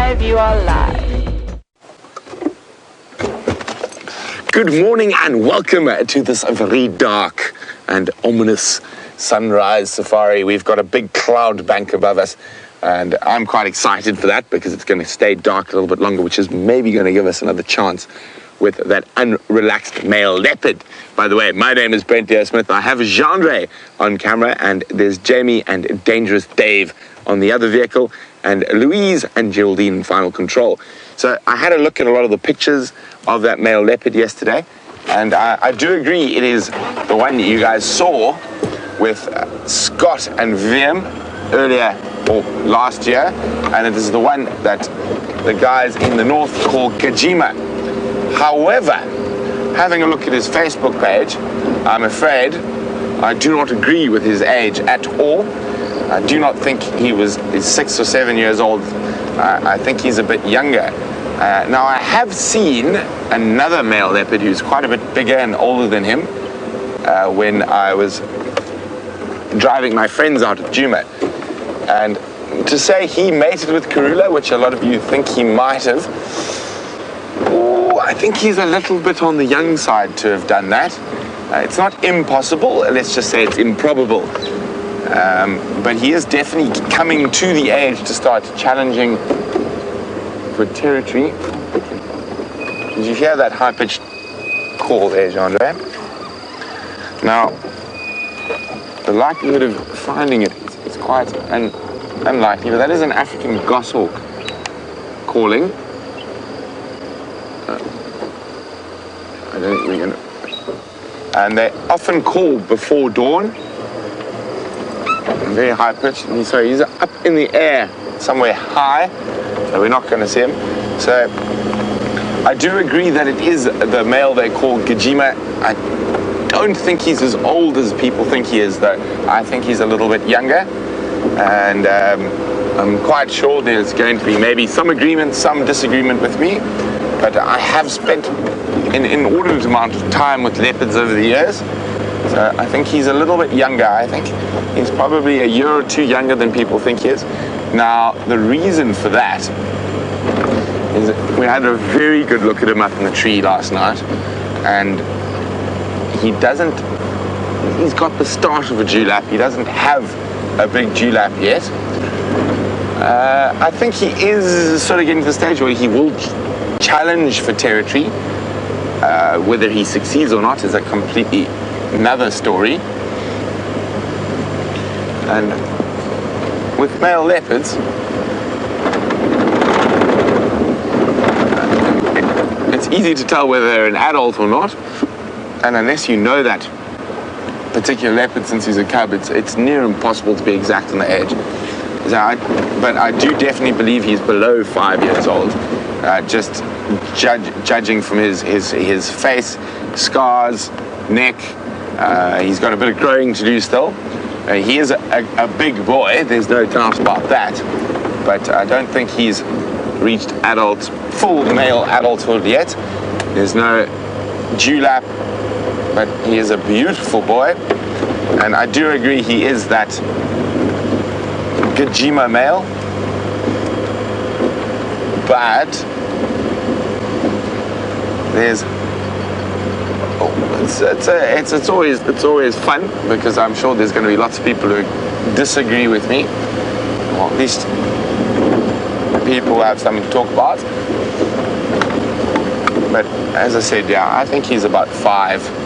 live, you are live. Good morning and welcome to this very dark and ominous sunrise safari. We've got a big cloud bank above us and I'm quite excited for that because it's going to stay dark a little bit longer, which is maybe going to give us another chance with that unrelaxed male leopard. By the way, my name is Brent Smith. I have Genre on camera and there's Jamie and Dangerous Dave on the other vehicle and Louise and Geraldine in final control. So I had a look at a lot of the pictures of that male leopard yesterday and I do agree it is the one you guys saw with Scott and Vim earlier or last year, and it is the one that the guys in the north call Djuma. However, having a look at his Facebook page, I'm afraid I do not agree with his age at all. I do not think he's 6 or 7 years old. I think he's a bit younger. Now, I have seen another male leopard who's quite a bit bigger and older than him when I was driving my friends out of Djuma. And to say he mated with Karula, which a lot of you think he might have, I think he's a little bit on the young side to have done that. It's not impossible, let's just say it's improbable. But he is definitely coming to the age to start challenging for territory. Did you hear that high-pitched call there, Genre? Now, the likelihood of finding it is quite unlikely, but that is an African goshawk calling. I don't think we're going to... And they often call before dawn. Very high pitched. So he's up in the air, somewhere high, so we're not going to see him. So I do agree that it is the male they call Djuma. I don't think he's as old as people think he is, though. I think he's a little bit younger. And I'm quite sure there's going to be maybe some agreement, some disagreement with me. But I have spent an inordinate amount of time with leopards over the years. So I think he's a little bit younger. I think he's probably a year or two younger than people think he is. Now, the reason for that is that we had a very good look at him up in the tree last night. And he's got the start of a dewlap. He doesn't have a big dewlap yet. I think he is sort of getting to the stage where he will challenge for territory. Whether he succeeds or not is a completely another story. And with male leopards, it's easy to tell whether they're an adult or not. And unless you know that particular leopard since he's a cub, it's near impossible to be exact on the age. But I do definitely believe he's below 5 years old. Just judging from his face, scars, neck. He's got a bit of growing to do still. He is a big boy, there's no doubt about that. But I don't think he's reached full male adulthood yet. There's no dewlap, but he is a beautiful boy. And I do agree he is that Djuma male. But it's always fun because I'm sure there's going to be lots of people who disagree with me, or at least people have something to talk about. But as I said, yeah, I think he's about 5.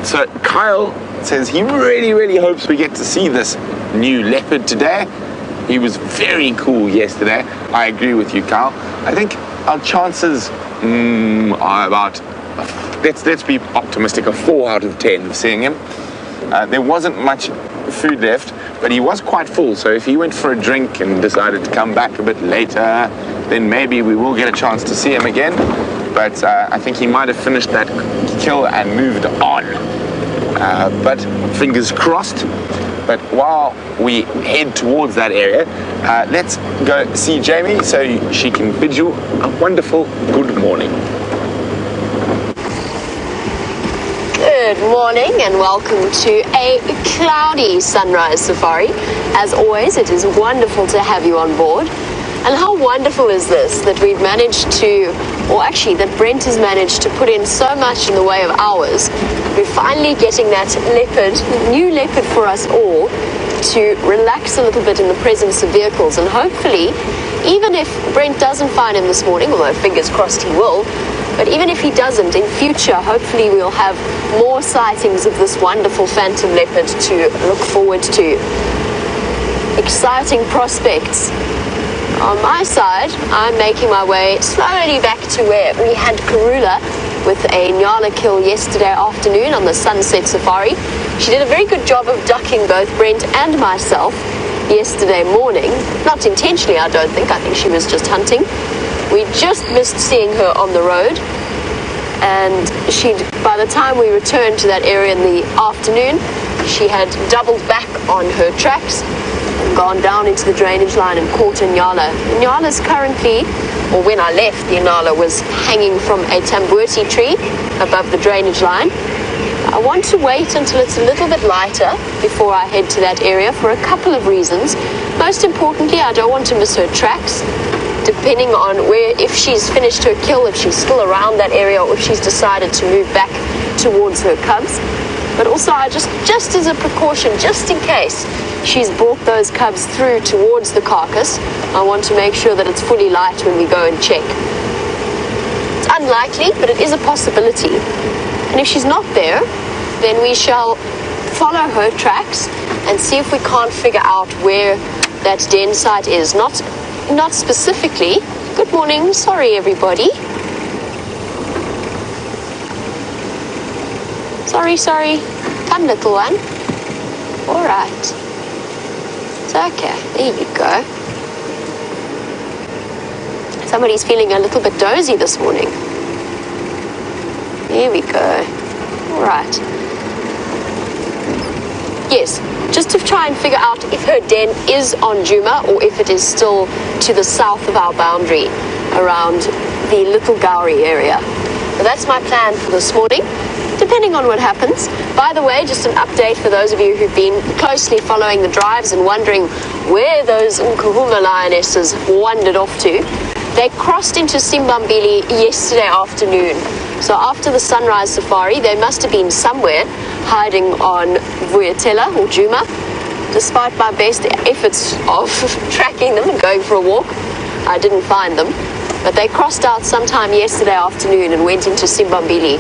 So Kyle says he really hopes we get to see this new leopard today. He was very cool yesterday. I agree with you, Kyle. I think our chances are about, let's be optimistic, a 4 out of 10 of seeing him. There wasn't much food left, but he was quite full. So if he went for a drink and decided to come back a bit later, then maybe we will get a chance to see him again. But I think he might have finished that kill and moved on. But fingers crossed. But while we head towards that area, let's go see Jamie so she can bid you a wonderful good morning. Good morning and welcome to a cloudy sunrise safari. As always, it is wonderful to have you on board. And how wonderful is this that we've managed to, or actually that Brent has managed to put in so much in the way of hours. We're finally getting that leopard, new leopard for us all, to relax a little bit in the presence of vehicles. And hopefully, even if Brent doesn't find him this morning, although fingers crossed he will, but even if he doesn't, in future, hopefully we'll have more sightings of this wonderful phantom leopard to look forward to. Exciting prospects. On my side, I'm making my way slowly back to where we had Karula with a Nyala kill yesterday afternoon on the sunset safari. She did a very good job of ducking both Brent and myself yesterday morning. Not intentionally, I don't think. I think she was just hunting. We just missed seeing her on the road, and by the time we returned to that area in the afternoon, she had doubled back on her tracks and gone down into the drainage line and caught a Nyala. The Nyala's currently, or when I left, the Nyala was hanging from a tambuti tree above the drainage line. I want to wait until it's a little bit lighter before I head to that area for a couple of reasons. Most importantly, I don't want to miss her tracks. Depending on if she's finished her kill, if she's still around that area, or if she's decided to move back towards her cubs. But also, I just as a precaution, just in case she's brought those cubs through towards the carcass, I want to make sure that it's fully light when we go and check. It's unlikely, but it is a possibility. And if she's not there, then we shall follow her tracks and see if we can't figure out where that den site is. Not specifically. Good morning. Sorry, everybody. Sorry. Come, little one. All right. It's okay. There you go. Somebody's feeling a little bit dozy this morning. There we go. All right. Yes, just to try and figure out if her den is on Djuma or if it is still to the south of our boundary around the Little Gowrie area. So that's my plan for this morning, depending on what happens. By the way, just an update for those of you who've been closely following the drives and wondering where those Nkuhuma lionesses wandered off to. They crossed into Simbambili yesterday afternoon. So after the sunrise safari, they must have been somewhere hiding on Vuyatela or Djuma. Despite my best efforts of tracking them and going for a walk, I didn't find them. But they crossed out sometime yesterday afternoon and went into Simbambili.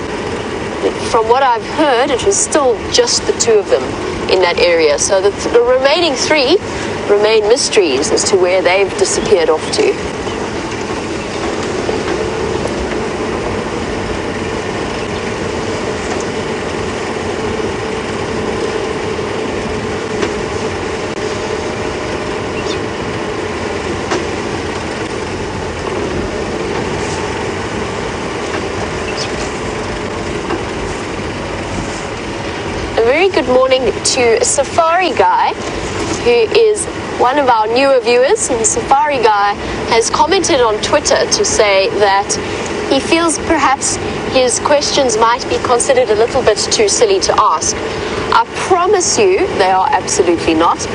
From what I've heard, it was still just the two of them in that area. So the remaining three remain mysteries as to where they've disappeared off to. Good morning to Safari Guy, who is one of our newer viewers. And Safari Guy has commented on Twitter to say that he feels perhaps his questions might be considered a little bit too silly to ask. I promise you they are absolutely not.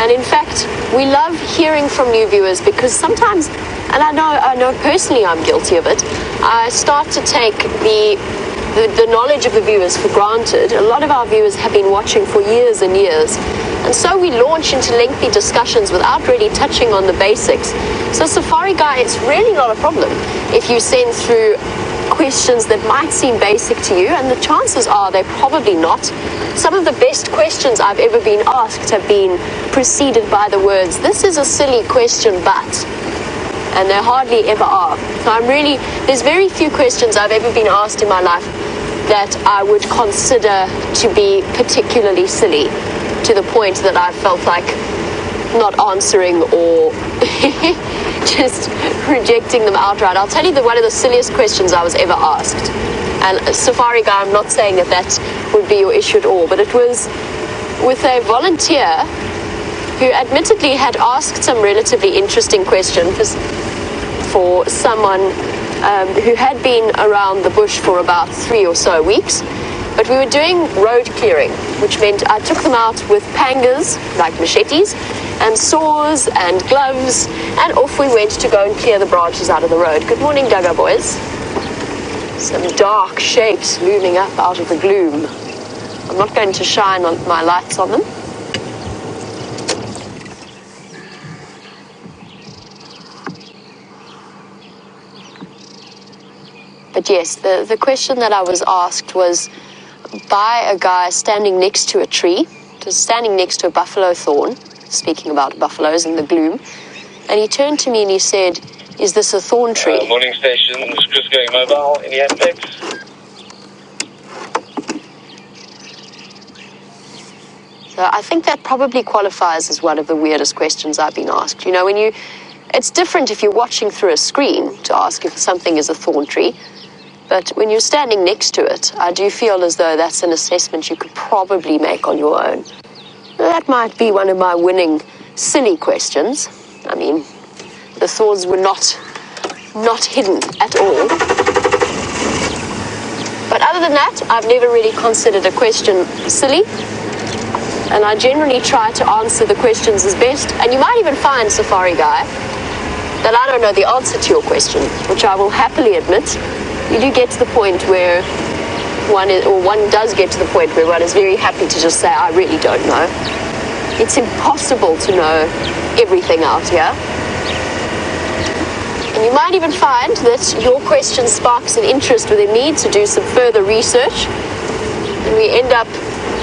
And in fact, we love hearing from new viewers because sometimes, and I know personally I'm guilty of it, I start to take the knowledge of the viewers for granted. A lot of our viewers have been watching for years and years, and so we launch into lengthy discussions without really touching on the basics. So Safari Guy, it's really not a problem if you send through questions that might seem basic to you, and the chances are they're probably not. Some of the best questions I've ever been asked have been preceded by the words, "This is a silly question, but..." And they hardly ever are. So there's very few questions I've ever been asked in my life that I would consider to be particularly silly, to the point that I felt like not answering or just rejecting them outright. I'll tell you that one of the silliest questions I was ever asked, and Safari Guy, I'm not saying that would be your issue at all, but it was with a volunteer who admittedly had asked some relatively interesting questions for someone who had been around the bush for about 3 or so weeks. But we were doing road clearing, which meant I took them out with pangas, like machetes, and saws and gloves, and off we went to go and clear the branches out of the road. Good morning, Duggar boys. Some dark shapes looming up out of the gloom. I'm not going to shine my lights on them. But yes, the question that I was asked was by a guy standing next to a tree, just standing next to a buffalo thorn, speaking about buffaloes in the gloom, and he turned to me and he said, "Is this a thorn tree?" Morning station, this is Chris going mobile. Any updates? So I think that probably qualifies as one of the weirdest questions I've been asked. You know, it's different if you're watching through a screen to ask if something is a thorn tree. But when you're standing next to it, I do feel as though that's an assessment you could probably make on your own. That might be one of my winning silly questions. I mean, the thorns were not hidden at all. But other than that, I've never really considered a question silly. And I generally try to answer the questions as best. And you might even find, Safari Guy, that I don't know the answer to your question, which I will happily admit. You do get to the point where one does get to the point where one is very happy to just say, I really don't know. It's impossible to know everything out here. And you might even find that your question sparks an interest within me to do some further research, and we end up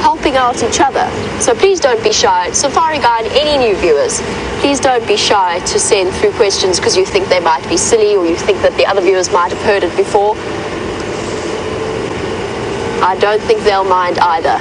helping out each other. So please don't be shy. Safari Guy and any new viewers, please don't be shy to send through questions because you think they might be silly or you think that the other viewers might have heard it before. I don't think they'll mind either.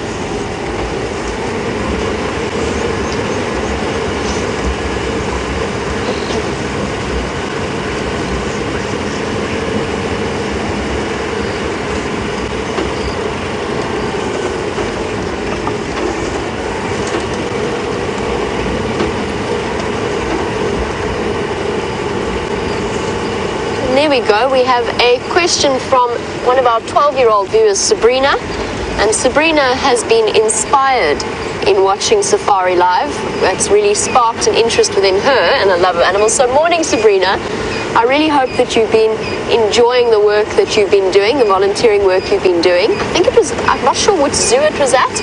There we go. We have a question from one of our 12-year-old viewers, Sabrina. And Sabrina has been inspired in watching Safari Live. That's really sparked an interest within her and a love of animals. So morning, Sabrina. I really hope that you've been enjoying the work that you've been doing, the volunteering work you've been doing. I think it was, I'm not sure which zoo it was at,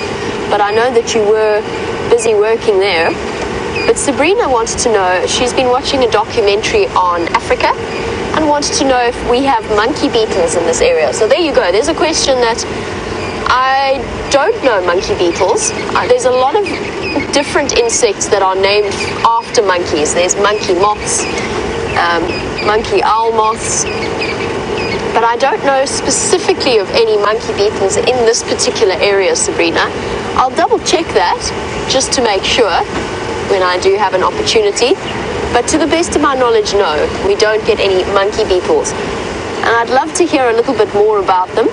but I know that you were busy working there. But Sabrina wanted to know, she's been watching a documentary on Africa and wanted to know if we have monkey beetles in this area. So there you go. There's a question that I don't know monkey beetles. There's a lot of different insects that are named after monkeys. There's monkey moths, monkey owl moths. But I don't know specifically of any monkey beetles in this particular area, Sabrina. I'll double check that just to make sure when I do have an opportunity. But to the best of my knowledge, no, we don't get any monkey beetles. And I'd love to hear a little bit more about them.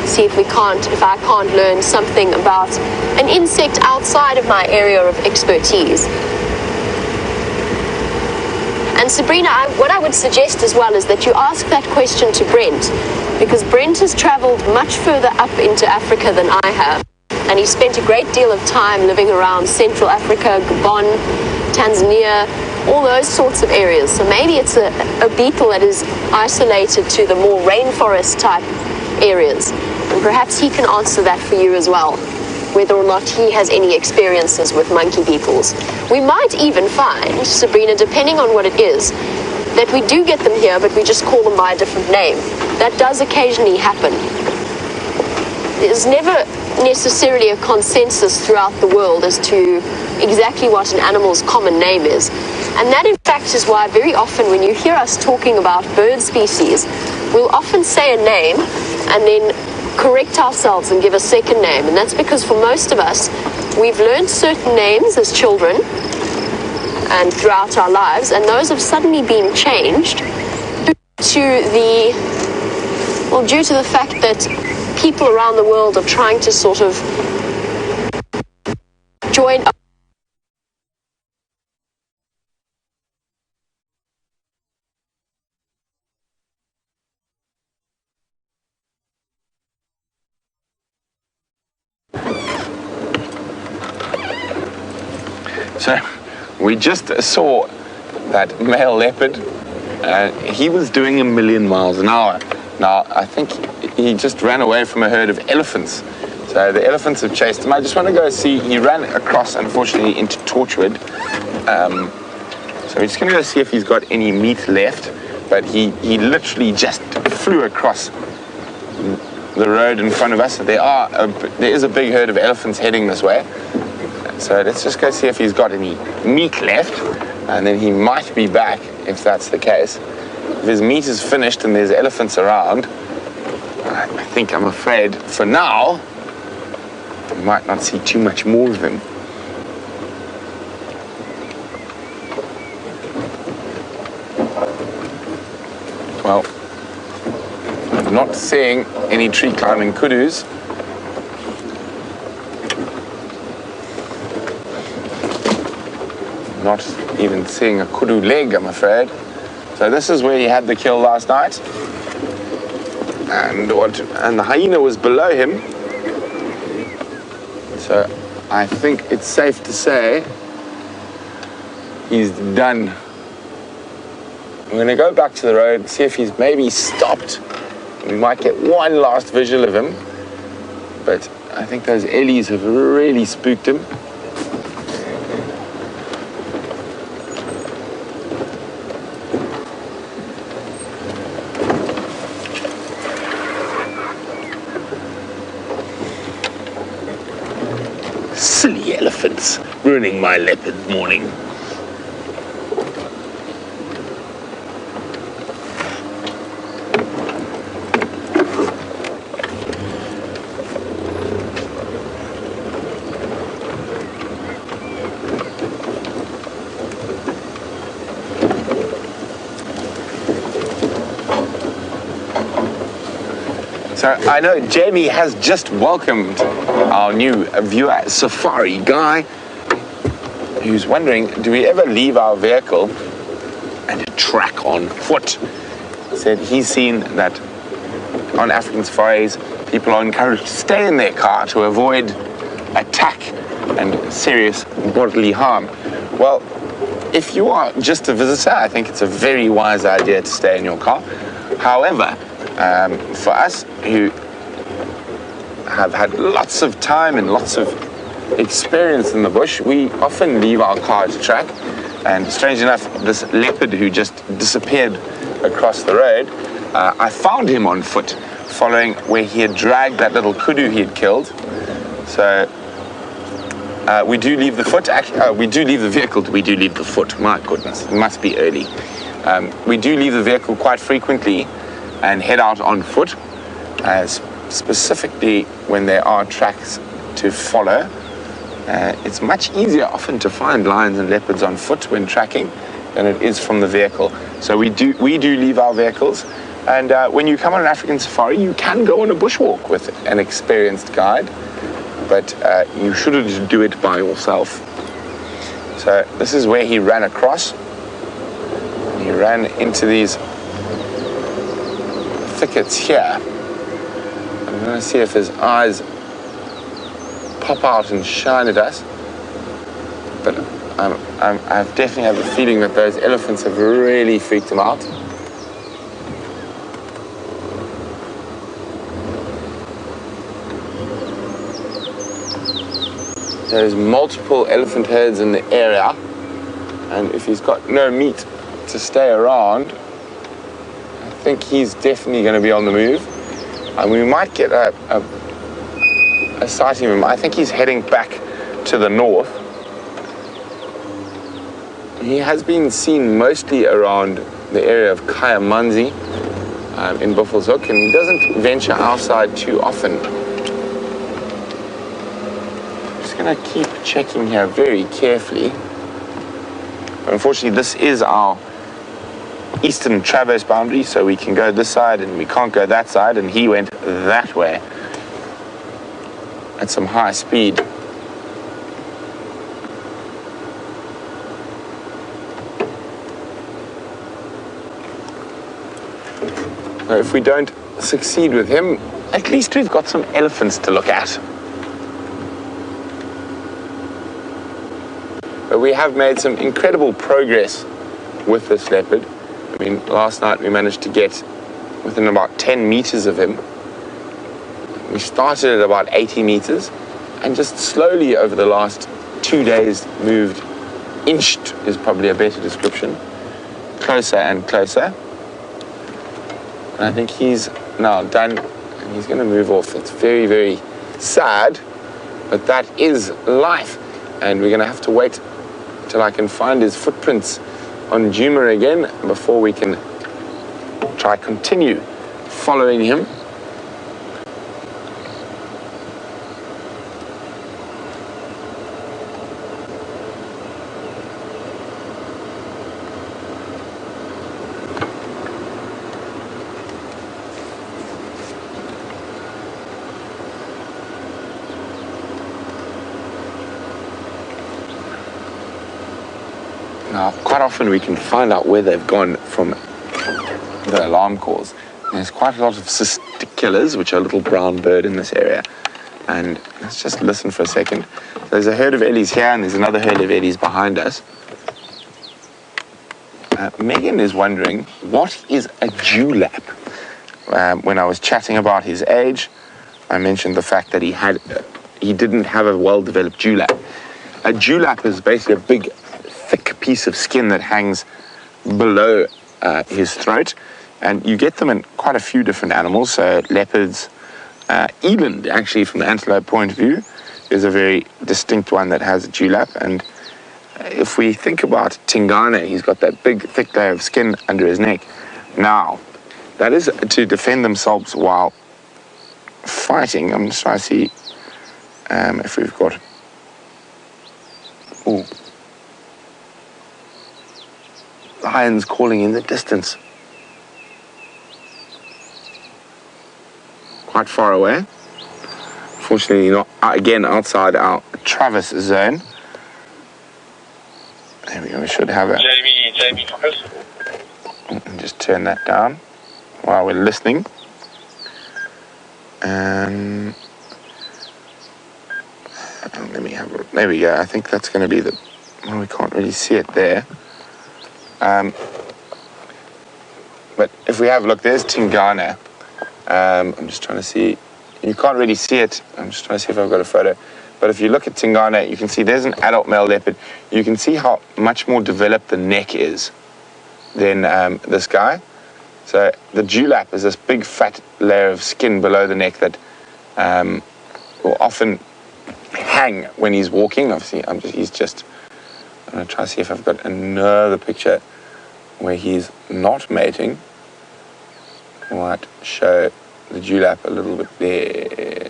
See if I can't learn something about an insect outside of my area of expertise. And Sabrina, what I would suggest as well is that you ask that question to Brent, because Brent has traveled much further up into Africa than I have. And he spent a great deal of time living around Central Africa, Gabon, Tanzania, all those sorts of areas. So maybe it's a beetle that is isolated to the more rainforest type areas. And perhaps he can answer that for you as well, whether or not he has any experiences with monkey beetles. We might even find, Sabrina, depending on what it is, that we do get them here, but we just call them by a different name. That does occasionally happen. There's never necessarily a consensus throughout the world as to exactly what an animal's common name is. And that, in fact, is why very often when you hear us talking about bird species, we'll often say a name and then correct ourselves and give a second name. And that's because for most of us, we've learned certain names as children and throughout our lives, and those have suddenly been changed due to the fact that people around the world are trying to sort of join. So we just saw that male leopard. He was doing 1,000,000 miles an hour. Now, I think he just ran away from a herd of elephants. So the elephants have chased him. I just want to go see, he ran across, unfortunately, into Torchwood. So we're just going to go see if he's got any meat left. But he literally just flew across the road in front of us. There is a big herd of elephants heading this way. So let's just go see if he's got any meat left, and then he might be back if that's the case. If his meat is finished and there's elephants around, I think, I'm afraid, for now, we might not see too much more of him. Well, I'm not seeing any tree climbing kudus. Not even seeing a kudu leg, I'm afraid. So this is where he had the kill last night. And the hyena was below him. So I think it's safe to say he's done. I'm going to go back to the road and see if he's maybe stopped. We might get one last visual of him. But I think those ellies have really spooked him. Silly elephants, ruining my leopard morning. So I know Jamie has just welcomed our new viewer, Safari Guy, who's wondering, do we ever leave our vehicle and track on foot? He said he's seen that on African safaris, people are encouraged to stay in their car to avoid attack and serious bodily harm. Well, if you are just a visitor, I think it's a very wise idea to stay in your car. However, for us who have had lots of time and lots of experience in the bush, we often leave our car to track. And strange enough, this leopard who just disappeared across the road, I found him on foot following where he had dragged that little kudu he had killed. So we do leave the foot. Actually, we do leave the vehicle. We do leave the foot. My goodness, it must be early. We do leave the vehicle quite frequently and head out on foot, specifically when there are tracks to follow. It's much easier often to find lions and leopards on foot when tracking than it is from the vehicle. So we do leave our vehicles, and when you come on an African safari, you can go on a bushwalk with an experienced guide, but you shouldn't do it by yourself. So this is where he ran across. He ran into these thickets here. I'm going to see if his eyes pop out and shine at us. But I definitely have the feeling that those elephants have really freaked him out. There's multiple elephant herds in the area, and if he's got no meat to stay around, I think he's definitely going to be on the move, and we might get a sighting of him. I think he's heading back to the north. He has been seen mostly around the area of Kayamanzi in Buffelshoek, and he doesn't venture outside too often. Just going to keep checking here very carefully. Unfortunately, this is our eastern traverse boundary, so we can go this side and we can't go that side, and he went that way at some high speed. So if we don't succeed with him, at least we've got some elephants to look at. But we have made some incredible progress with this leopard. I mean, last night we managed to get within about 10 meters of him. We started at about 80 meters and just slowly over the last 2 days moved, inched is probably a better description, closer and closer. And I think he's now done and he's going to move off. It's very, very sad, but that is life. And we're going to have to wait till I can find his footprints on Djuma again before we can try continue following him. Now, quite often we can find out where they've gone from the alarm calls. There's quite a lot of cisticulars, which are a little brown bird in this area. And let's just listen for a second. There's a herd of ellies here, and there's another herd of ellies behind us. Megan is wondering, what is a dewlap? When I was chatting about his age, I mentioned the fact that he didn't have a well-developed dewlap. A dewlap is basically a big, thick piece of skin that hangs below his throat, and you get them in quite a few different animals. So leopards, eland, actually, from the antelope point of view, is a very distinct one that has a dewlap. And if we think about Tingana, he's got that big, thick layer of skin under his neck. Now, that is to defend themselves while fighting. I'm just trying to see if we've got... Ooh. Lions calling in the distance. Quite far away. Fortunately not, again, outside our Travis zone. There we go, we should have it. Jamie, Chris. And just turn that down while we're listening. Let me have a, there we go. I think that's going to be the, well, we can't really see it there. But if we have a look, there's Tingana. I'm just trying to see, you can't really see it. I'm just trying to see if I've got a photo. But if you look at Tingana, you can see there's an adult male leopard. You can see how much more developed the neck is than this guy. So the dewlap is this big fat layer of skin below the neck that will often hang when he's walking. Obviously, I'm going to try to see if I've got another picture where he's not mating. I might show the dewlap a little bit there.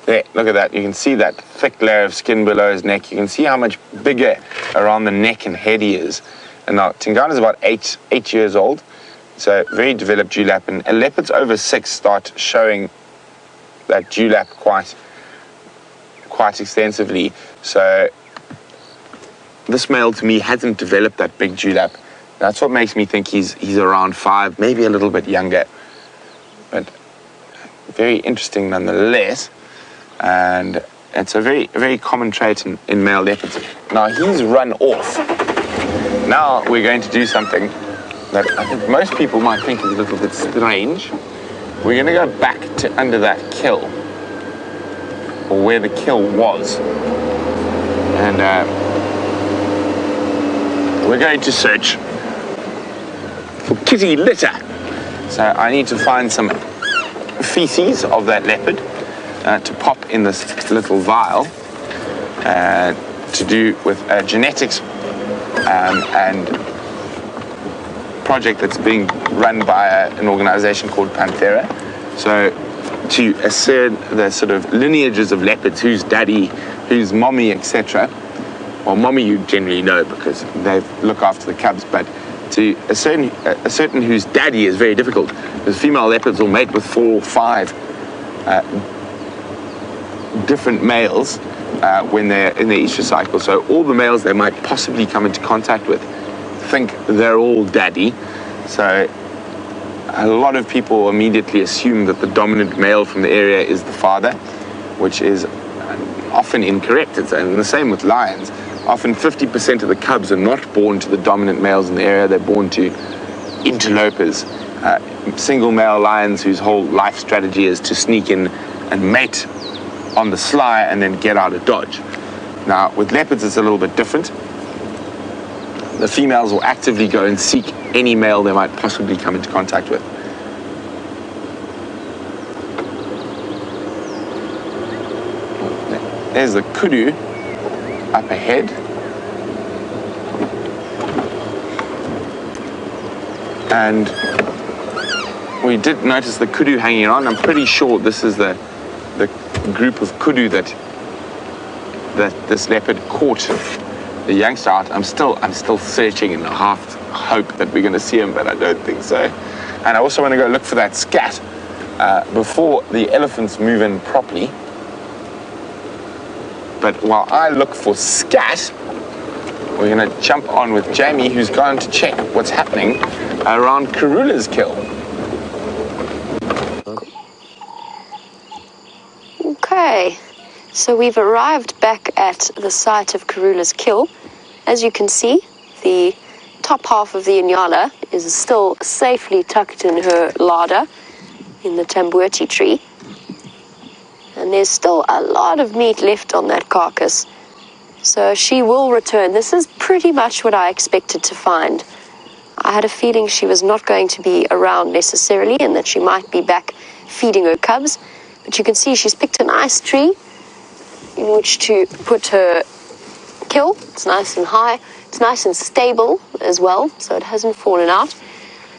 There, look at that. You can see that thick layer of skin below his neck. You can see how much bigger around the neck and head he is. And now Tingana is about 8 years old, so very developed dewlap. And leopards over 6 start showing that dewlap quite extensively. So this male to me hasn't developed that big dewlap. That's what makes me think he's around 5, maybe a little bit younger. But very interesting nonetheless. And it's a very, very common trait in male leopards. Now he's run off. Now we're going to do something that I think most people might think is a little bit strange. We're going to go back to under that kill, or where the kill was. And we're going to search for kitty litter. So I need to find some feces of that leopard to pop in this little vial to do with genetics and project that's being run by an organization called Panthera. So to ascertain the sort of lineages of leopards, who's daddy, who's mommy, etc. Well, mommy you generally know because they look after the cubs, but to ascertain whose daddy is very difficult, because female leopards will mate with 4 or 5 different males when they're in their estrous cycle. So all the males they might possibly come into contact with think they're all daddy. So A lot of people immediately assume that the dominant male from the area is the father, which is often incorrect. And the same with lions. Often 50% of the cubs are not born to the dominant males in the area, they're born to interlopers, single male lions whose whole life strategy is to sneak in and mate on the sly and then get out of dodge. Now, with leopards, it's a little bit different. The females will actively go and seek any male they might possibly come into contact with. There's the kudu up ahead. And we did notice the kudu hanging on. I'm pretty sure this is the group of kudu that this leopard caught the youngster out. I'm still searching in half hope that we're going to see him, but I don't think so. And I also want to go look for that scat before the elephants move in properly. But while I look for scat, we're going to jump on with Jamie, who's going to check what's happening around Karula's kill. Okay, so we've arrived back at the site of Karula's kill. As you can see, the top half of the Inyala is still safely tucked in her larder in the tambuerti tree. And there's still a lot of meat left on that carcass. So she will return. This is pretty much what I expected to find. I had a feeling she was not going to be around necessarily and that she might be back feeding her cubs. But you can see she's picked a nice tree in which to put her kill. It's nice and high. It's nice and stable as well, so it hasn't fallen out.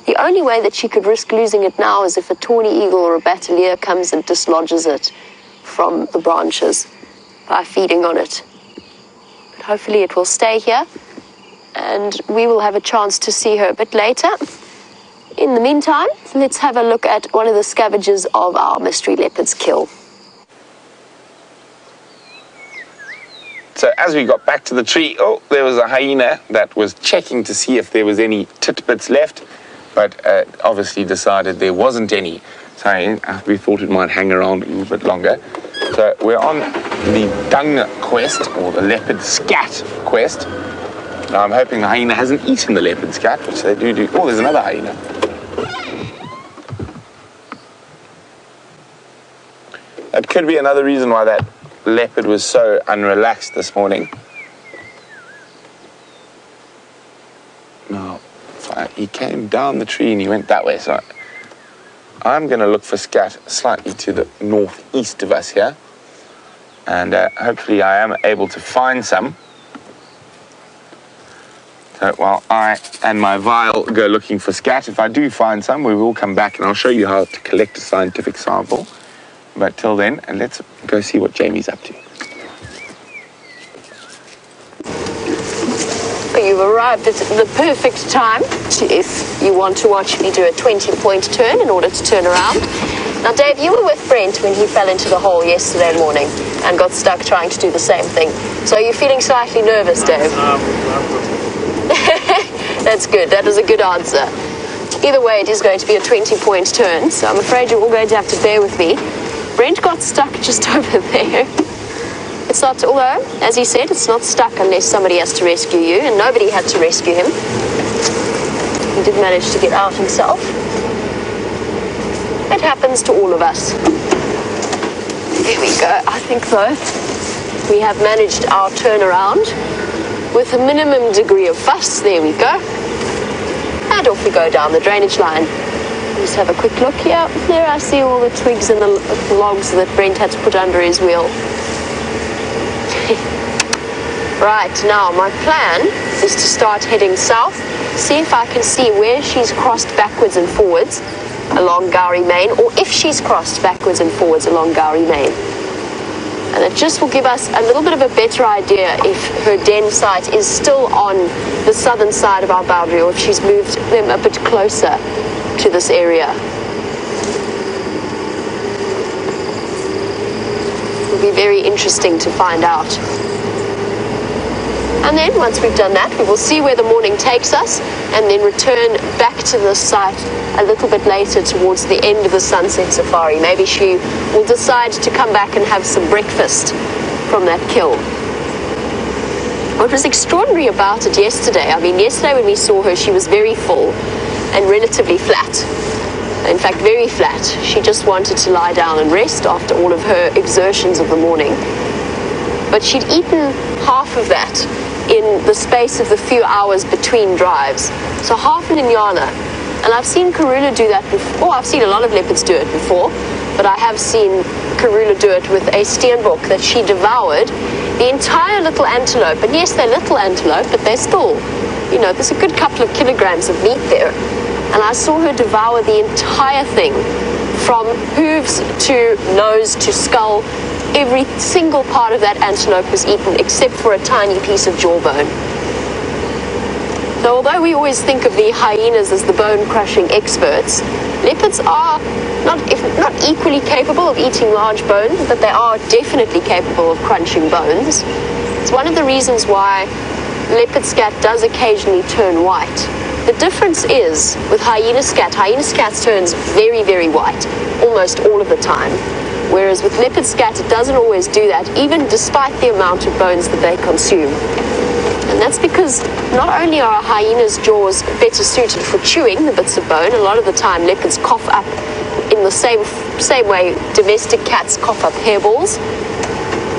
The only way that she could risk losing it now is if a tawny eagle or a batalier comes and dislodges it from the branches by feeding on it. But hopefully it will stay here and we will have a chance to see her a bit later. In the meantime, let's have a look at one of the scavengers of our mystery leopard's kill. So as we got back to the tree, there was a hyena that was checking to see if there was any titbits left, but obviously decided there wasn't any. So we thought it might hang around a little bit longer. So we're on the dung quest, or the leopard scat quest. Now I'm hoping the hyena hasn't eaten the leopard scat, which they do. Oh, there's another hyena. That could be another reason why that leopard was so unrelaxed this morning. No, he came down the tree and he went that way, so I'm going to look for scat slightly to the northeast of us here, and hopefully I am able to find some. So while I and my vial go looking for scat, if I do find some, we will come back and I'll show you how to collect a scientific sample. But till then, let's go see what Jamie's up to. You've arrived at the perfect time if you want to watch me do a 20-point turn in order to turn around. Now, Dave, you were with Brent when he fell into the hole yesterday morning and got stuck trying to do the same thing. So are you feeling slightly nervous, Dave? That's good. That was a good answer. Either way, it is going to be a 20-point turn, so I'm afraid you're all going to have to bear with me. Brent got stuck just over there. It's not, although, as he said, it's not stuck unless somebody has to rescue you, and nobody had to rescue him. He did manage to get out himself. It happens to all of us. There we go. I think, though, we have managed our turnaround with a minimum degree of fuss. There we go. And off we go down the drainage line. Just have a quick look here. There I see all the twigs and the logs that Brent had to put under his wheel. Right, now my plan is to start heading south, see if I can see where she's crossed backwards and forwards along Gowrie Main, or if she's crossed backwards and forwards along Gowrie Main. And it just will give us a little bit of a better idea if her den site is still on the southern side of our boundary, or if she's moved them a bit closer to this area. It will be very interesting to find out. And then once we've done that, we will see where the morning takes us and then return back to the site a little bit later towards the end of the sunset safari. Maybe she will decide to come back and have some breakfast from that kill. What was extraordinary about it yesterday, yesterday when we saw her, she was very full and relatively flat. In fact, very flat. She just wanted to lie down and rest after all of her exertions of the morning. But she'd eaten half of that in the space of the few hours between drives. So half an inyana. And I've seen Karula do that before. I've seen a lot of leopards do it before, but I have seen Karula do it with a steenbok that she devoured the entire little antelope. And yes, they're little antelope, but they're still, there's a good couple of kilograms of meat there. And I saw her devour the entire thing, from hooves to nose to skull. Every single part of that antelope was eaten except for a tiny piece of jawbone. So although we always think of the hyenas as the bone-crushing experts, leopards are not equally capable of eating large bones, but they are definitely capable of crunching bones. It's one of the reasons why leopard scat does occasionally turn white. The difference is with hyena scat turns very, very white, almost all of the time. Whereas with leopard scat, it doesn't always do that, even despite the amount of bones that they consume. And that's because not only are a hyena's jaws better suited for chewing the bits of bone, a lot of the time leopards cough up in the same way domestic cats cough up hairballs.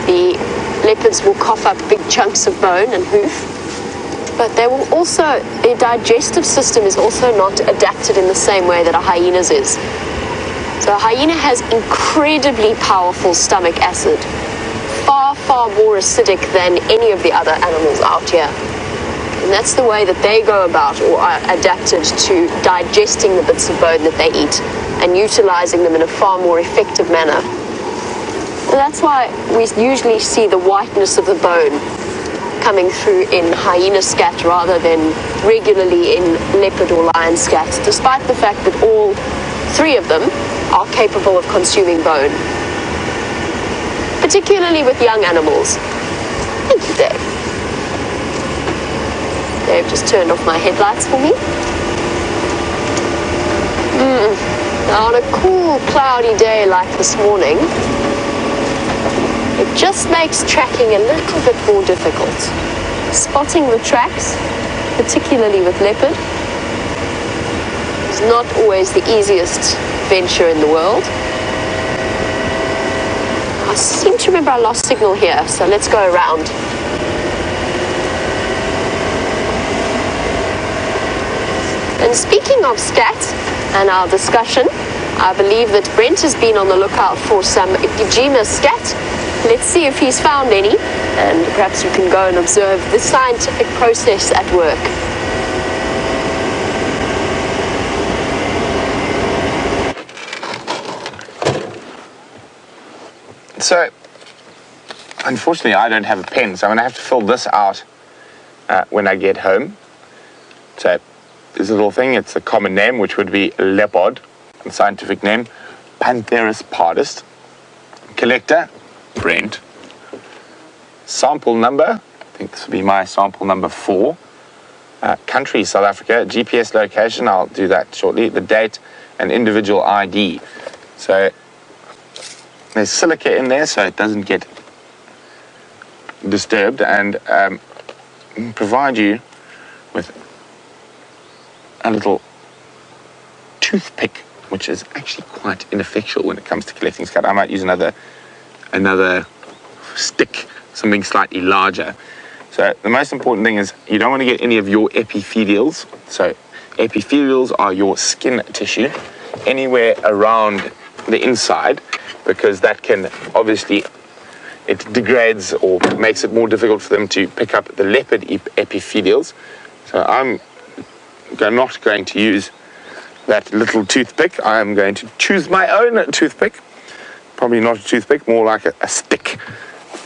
The leopards will cough up big chunks of bone and hoof. But they will also, their digestive system is also not adapted in the same way that a hyena's is. So a hyena has incredibly powerful stomach acid, far, far more acidic than any of the other animals out here. And that's the way that they go about or are adapted to digesting the bits of bone that they eat and utilizing them in a far more effective manner. So that's why we usually see the whiteness of the bone coming through in hyena scat rather than regularly in leopard or lion scat, despite the fact that all three of them are capable of consuming bone, particularly with young animals. Thank you, Dave. Dave just turned off my headlights for me. Now on a cool, cloudy day like this morning, it just makes tracking a little bit more difficult. Spotting the tracks, particularly with leopard, is not always the easiest venture in the world. I seem to remember I lost signal here, so let's go around. And speaking of scat and our discussion, I believe that Brent has been on the lookout for some Djuma scat. Let's see if he's found any, and perhaps we can go and observe the scientific process at work. So, unfortunately, I don't have a pen, so I'm going to have to fill this out when I get home. So, this little thing, it's a common name, which would be leopard, and scientific name, Pantherus pardus. Collector, Brent. Sample number, I think this will be my sample number 4. Country, South Africa. GPS location, I'll do that shortly. The date and individual ID. So, there's silica in there so it doesn't get disturbed, and provide you with a little toothpick, which is actually quite ineffectual when it comes to collecting scat. I might use another stick, something slightly larger. So the most important thing is you don't want to get any of your epithelials. So epithelials are your skin tissue anywhere around the inside, because that can obviously, it degrades or makes it more difficult for them to pick up the leopard epithelials. So I'm not going to use that little toothpick. I'm going to choose my own toothpick. Probably not a toothpick, more like a stick.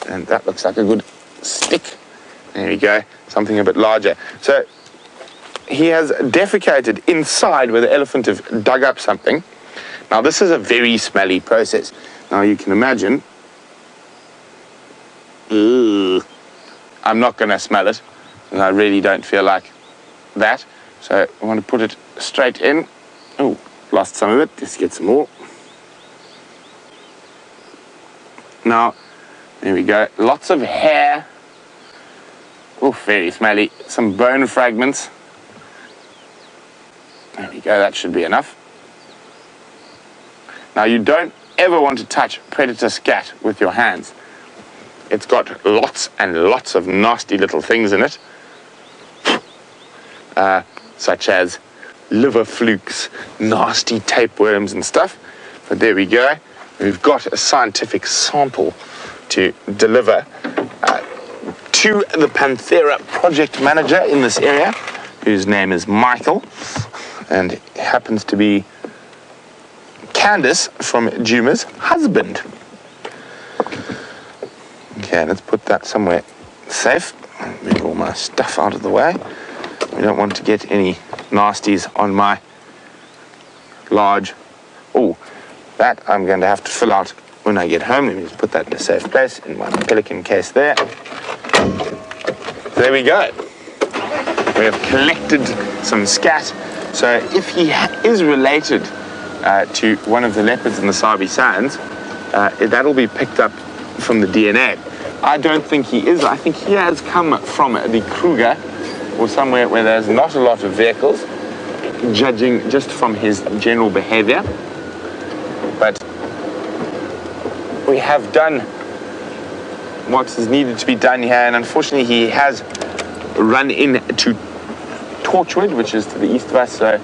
And that looks like a good stick. There we go, something a bit larger. So he has defecated inside where the elephant have dug up something. Now, this is a very smelly process. Now, you can imagine, I'm not going to smell it. and I really don't feel like that. So I want to put it straight in. Oh, lost some of it. Let's get some more. Now, there we go. Lots of hair. Oh, very smelly. Some bone fragments. There we go. That should be enough. Now, you don't ever want to touch predator scat with your hands. It's got lots and lots of nasty little things in it, such as liver flukes, nasty tapeworms and stuff. But there we go. We've got a scientific sample to deliver to the Panthera project manager in this area, whose name is Michael, and happens to be Candace from Djuma's husband. Okay, let's put that somewhere safe. Move all my stuff out of the way. We don't want to get any nasties on my large... Oh, that I'm going to have to fill out when I get home. Let me just put that in a safe place in my pelican case there. There we go. We have collected some scat. So if he is related to one of the leopards in the Sabi Sands, that'll be picked up from the DNA. I don't think he is. I think he has come from the Kruger or somewhere where there's not a lot of vehicles, judging just from his general behavior. But we have done what is needed to be done here, and unfortunately he has run into Torchwood, which is to the east of us, so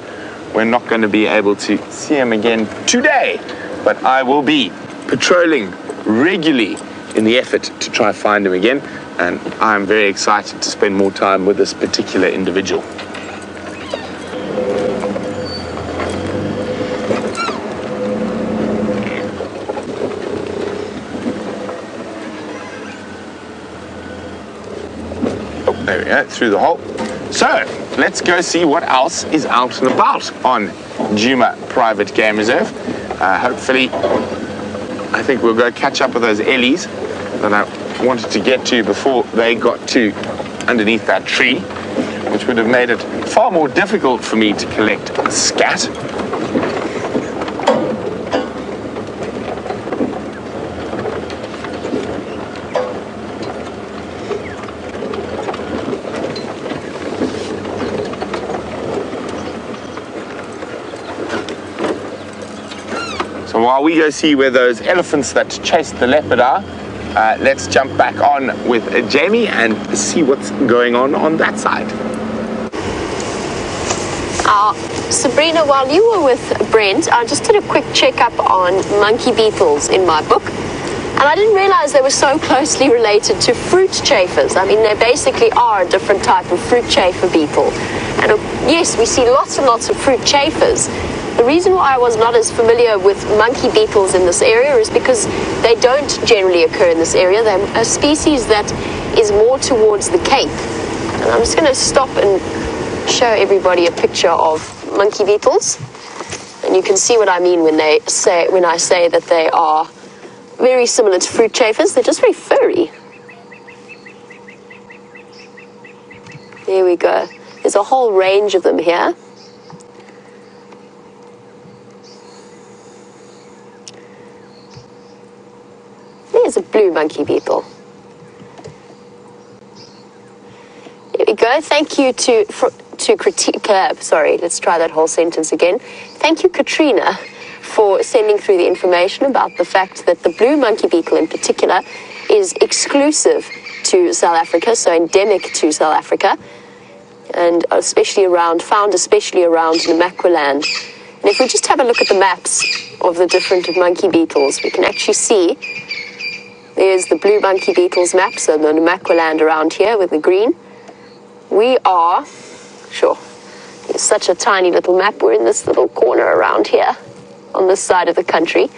we're not going to be able to see him again today. But I will be patrolling regularly in the effort to try and find him again, and I'm very excited to spend more time with this particular individual. Oh, there we go, through the hole. So, let's go see what else is out and about on Djuma Private Game Reserve. Hopefully, I think we'll go catch up with those ellies that I wanted to get to before they got to underneath that tree, which would have made it far more difficult for me to collect scat. So while we go see where those elephants that chased the leopard are, let's jump back on with Jamie and see what's going on that side. Sabrina, while you were with Brent, I just did a quick checkup on monkey beetles in my book, and I didn't realize they were so closely related to fruit chafers. I mean, they basically are a different type of fruit chafer beetle. And yes, we see lots and lots of fruit chafers. The reason why I was not as familiar with monkey beetles in this area is because they don't generally occur in this area. They're a species that is more towards the Cape. And I'm just going to stop and show everybody a picture of monkey beetles. And you can see what I mean when I say that they are very similar to fruit chafers. They're just very furry. There we go. There's a whole range of them here. There's a blue monkey beetle. There we go. Thank you let's try that whole sentence again. Thank you, Katrina, for sending through the information about the fact that the blue monkey beetle in particular is exclusive to South Africa, so endemic to South Africa, and found especially around Namaqualand. And if we just have a look at the maps of the different monkey beetles, we can actually see there's the blue monkey beetles map, so the Namaqualand around here with the green. We are, sure, it's such a tiny little map. We're in this little corner around here on this side of the country.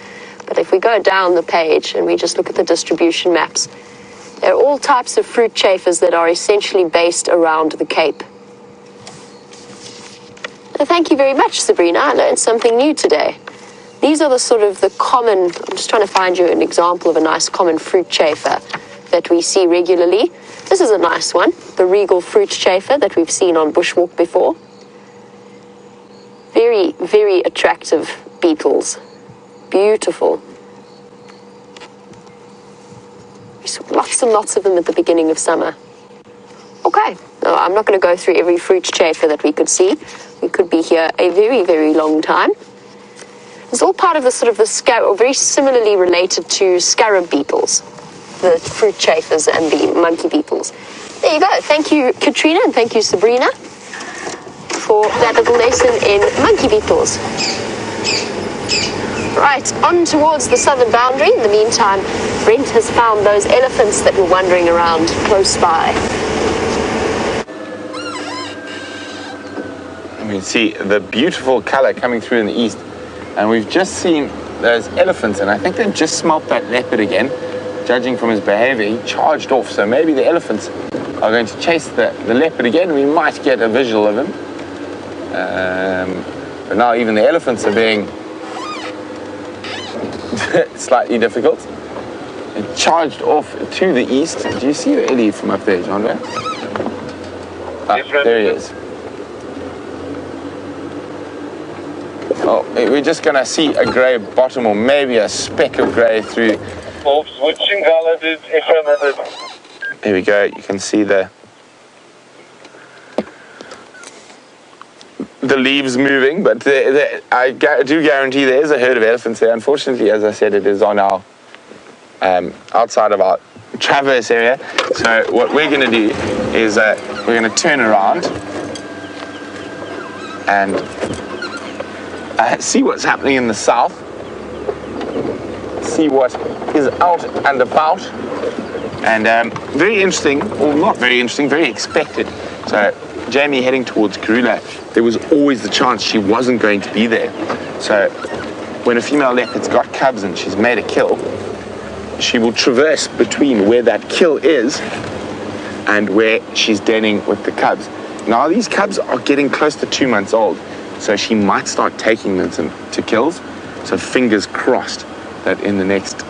But if we go down the page and we just look at the distribution maps, there are all types of fruit chafers that are essentially based around the Cape. Thank you very much, Sabrina. I learned something new today. These are the common, I'm just trying to find you an example of a nice common fruit chafer that we see regularly. This is a nice one, the regal fruit chafer that we've seen on bushwalk before. Very, very attractive beetles. Beautiful. We saw lots and lots of them at the beginning of summer. Okay, no, I'm not going to go through every fruit chafer that we could see. We could be here a very, very long time. It's all part of the sort of the scarab, or very similarly related to scarab beetles, the fruit chafers and the monkey beetles. There you go. Thank you, Katrina, and thank you, Sabrina, for that little lesson in monkey beetles. Right, on towards the southern boundary. In the meantime, Brent has found those elephants that were wandering around close by. We see the beautiful color coming through in the east, and we've just seen those elephants, and I think they've just smelt that leopard again. Judging from his behavior, he charged off, so maybe the elephants are going to chase the leopard again. We might get a visual of him, but now even the elephants are being slightly difficult. It charged off to the east. Do you see the Eddie from up there, John? There he is. Oh, we're just going to see a grey bottom, or maybe a speck of grey through. Switching color is implemented. Here we go. You can see the leaves moving, but I do guarantee there is a herd of elephants there. Unfortunately, as I said, it is on our outside of our traverse area. So what we're going to do is we're going to turn around and see what's happening in the south, see what is out and about, and very interesting, or not very interesting, very expected. So Jamie heading towards Karula, there was always the chance she wasn't going to be there. So when a female leopard's got cubs and she's made a kill, she will traverse between where that kill is and where she's denning with the cubs. Now these cubs are getting close to 2 months old, so she might start taking them to kills. So fingers crossed that in the next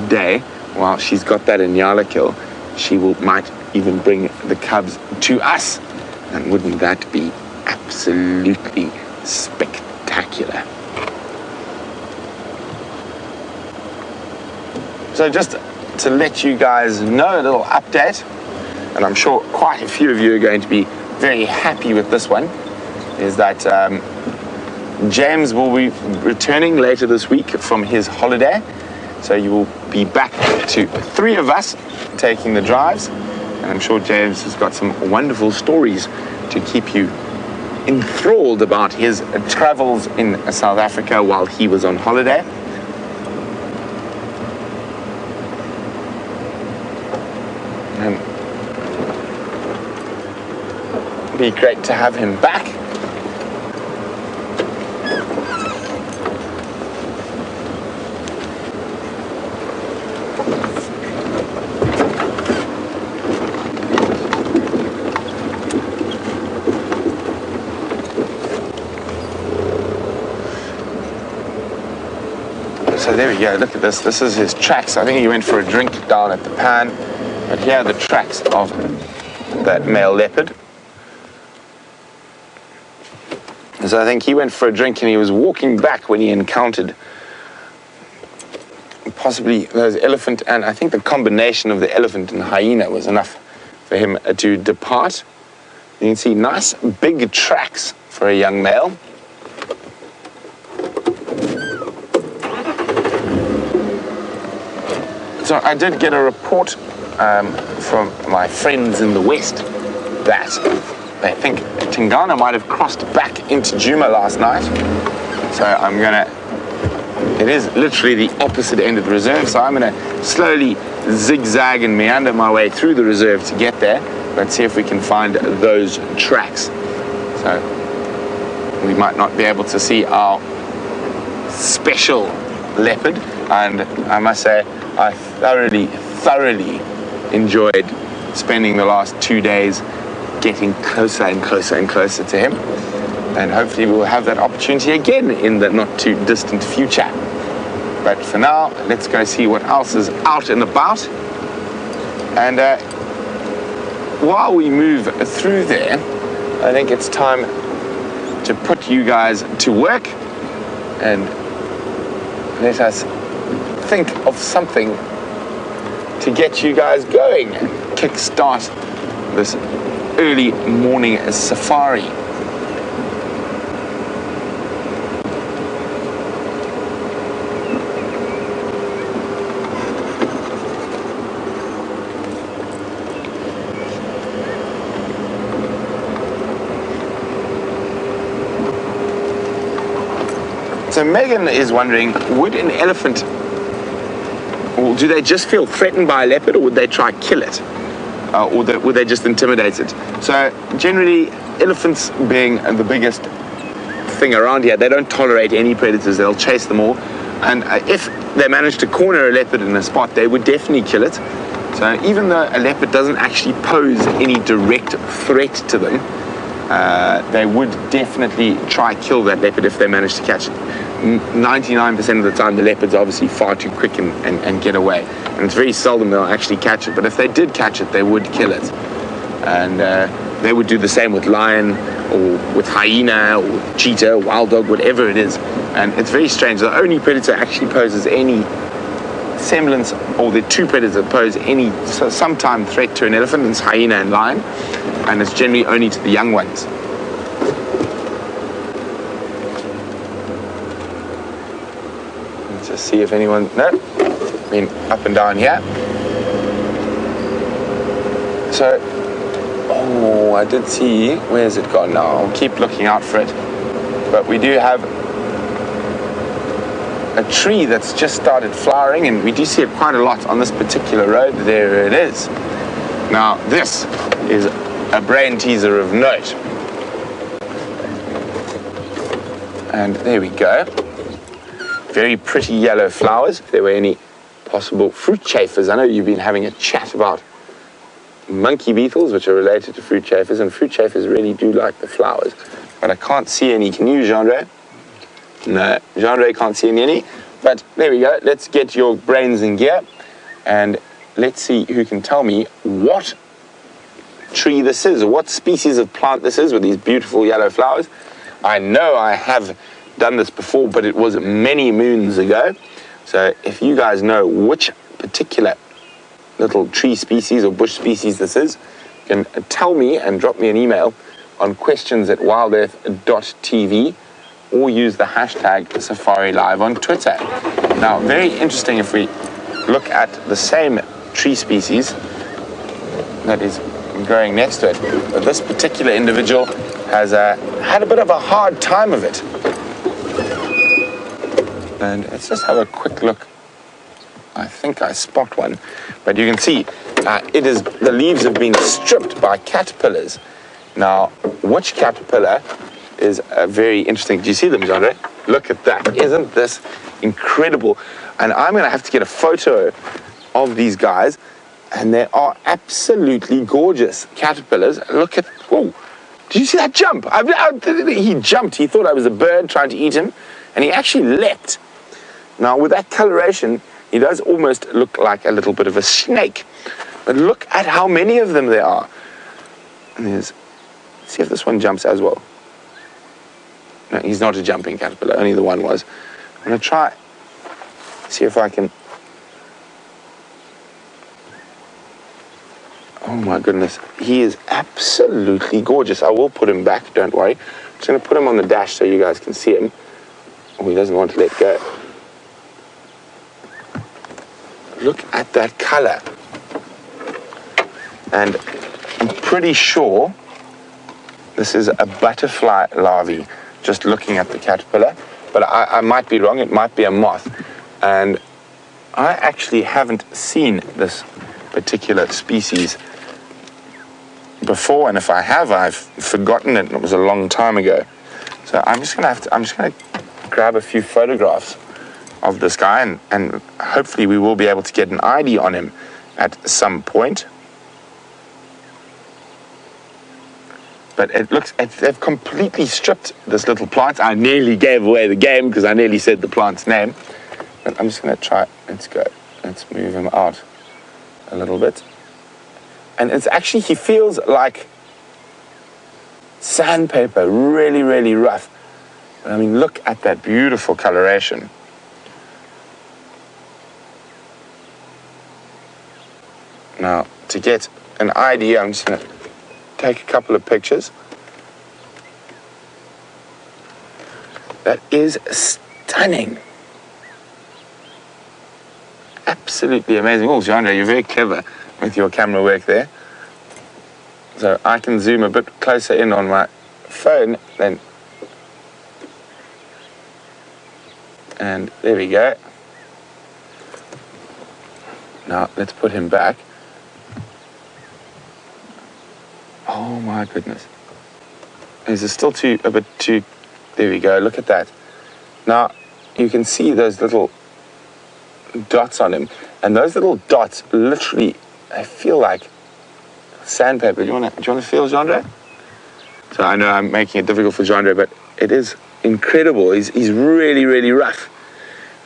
day, while she's got that Inyala kill, she might even bring the cubs to us. And wouldn't that be absolutely spectacular? So just to let you guys know, a little update, and I'm sure quite a few of you are going to be very happy with this one, is that James will be returning later this week from his holiday. So you will be back to 3 of us taking the drives. And I'm sure James has got some wonderful stories to keep you enthralled about his travels in South Africa while he was on holiday. And it'd be great to have him back. So there we go, look at this. This is his tracks. I think he went for a drink down at the pan. But here are the tracks of that male leopard. So I think he went for a drink and he was walking back when he encountered possibly those elephant, and I think the combination of the elephant and the hyena was enough for him to depart. You can see nice big tracks for a young male. So I did get a report from my friends in the West that they think Tingana might have crossed back into Djuma last night. So I'm gonna, it is literally the opposite end of the reserve, so I'm gonna slowly zigzag and meander my way through the reserve to get there. Let's see if we can find those tracks. So we might not be able to see our special leopard, and I must say I thoroughly enjoyed spending the last 2 days getting closer and closer and closer to him, and hopefully we'll have that opportunity again in the not too distant future. But for now, let's go see what else is out and about. And while we move through there, I think it's time to put you guys to work and let us think of something to get you guys going and kickstart this early morning safari. So Megan is wondering, would an elephant, or do they just feel threatened by a leopard, or would they try kill it? Or would they just intimidate it? So generally, elephants being the biggest thing around here, they don't tolerate any predators. They'll chase them all. And if they manage to corner a leopard in a spot, they would definitely kill it. So even though a leopard doesn't actually pose any direct threat to them, they would definitely try kill that leopard if they manage to catch it. 99% of the time, the leopard's obviously far too quick and get away. And it's very seldom they'll actually catch it. But if they did catch it, they would kill it. And they would do the same with lion or with hyena or cheetah, wild dog, whatever it is. And it's very strange. The only predator actually poses any semblance, or the two predators that pose any sometime threat to an elephant, it's hyena and lion. And it's generally only to the young ones. Let's just see if anyone, no, I mean up and down here. So, oh, I did see, where's it gone now? I'll keep looking out for it. But we do have a tree that's just started flowering, and we do see it quite a lot on this particular road. There it is. Now, this is a brain teaser of note. And there we go. Very pretty yellow flowers. If there were any possible fruit chafers. I know you've been having a chat about monkey beetles, which are related to fruit chafers, and fruit chafers really do like the flowers. But I can't see any. Can you, Jean-Ray? No, Jean-Ray can't see any. But there we go. Let's get your brains in gear. And let's see who can tell me what tree this is, or what species of plant this is with these beautiful yellow flowers. I know I have done this before, but it was many moons ago. So if you guys know which particular little tree species or bush species this is, you can tell me and drop me an email on questions@WildEarthTV, or use the hashtag Safari Live on Twitter. Now, very interesting, if we look at the same tree species that is growing next to it, but this particular individual has had a bit of a hard time of it. And let's just have a quick look. I think I spot one, but you can see the leaves have been stripped by caterpillars. Now, which caterpillar is very interesting. Do you see them, Jean-Ray? Look at that. Isn't this incredible? And I'm going to have to get a photo of these guys, and they are absolutely gorgeous caterpillars. Look at, whoa, did you see that jump? He jumped. He thought I was a bird trying to eat him, and he actually leapt. Now, with that coloration, he does almost look like a little bit of a snake. But look at how many of them there are. And let's see if this one jumps as well. No, he's not a jumping caterpillar, only the one was. I'm going to try, see if I can. Oh my goodness, he is absolutely gorgeous. I will put him back, don't worry. I'm just going to put him on the dash so you guys can see him. Oh, he doesn't want to let go. Look at that color. And I'm pretty sure this is a butterfly larvae, just looking at the caterpillar. But I might be wrong, it might be a moth. And I actually haven't seen this particular species before, and if I have, I've forgotten it. It was a long time ago. So I'm just gonna grab a few photographs of this guy, and hopefully we will be able to get an ID on him at some point. But it looks, they've completely stripped this little plant. I nearly gave away the game because I nearly said the plant's name. But I'm just going to try, let's go. Let's move him out a little bit. And it's actually, he feels like sandpaper, really, really rough. But I mean, look at that beautiful coloration. Now, to get an idea, I'm just going to take a couple of pictures. That is stunning. Absolutely amazing. Oh, Jean, you're very clever with your camera work there. So I can zoom a bit closer in on my phone then. And there we go. Now let's put him back. Oh my goodness. Is it still a bit too, there we go, look at that. Now you can see those little dots on him, and those little dots literally, I feel like sandpaper. Do you want to feel, Jean-Andre? So I know I'm making it difficult for Jean-Andre, but it is incredible. He's really, really rough.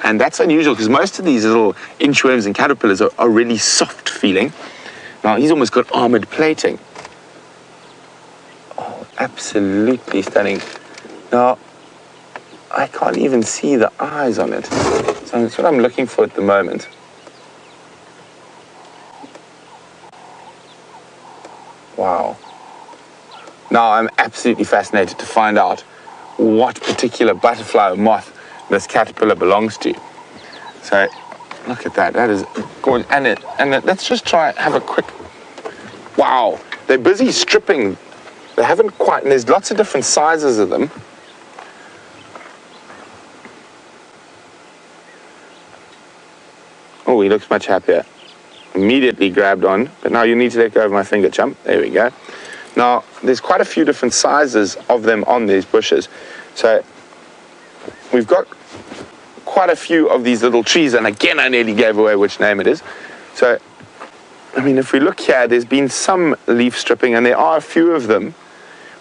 And that's unusual because most of these little inchworms and caterpillars are really soft feeling. Now he's almost got armored plating. Oh, absolutely stunning. Now, I can't even see the eyes on it. So that's what I'm looking for at the moment. Wow. Now I'm absolutely fascinated to find out what particular butterfly or moth this caterpillar belongs to. So look at that. That is gorgeous. And let's just try have a quick. Wow. They're busy stripping. They haven't quite. And there's lots of different sizes of them. Oh, he looks much happier. Immediately grabbed on, but now you need to let go of my finger, chump. There we go. Now, there's quite a few different sizes of them on these bushes. So we've got quite a few of these little trees, and again, I nearly gave away which name it is. So, I mean, if we look here, there's been some leaf stripping, and there are a few of them,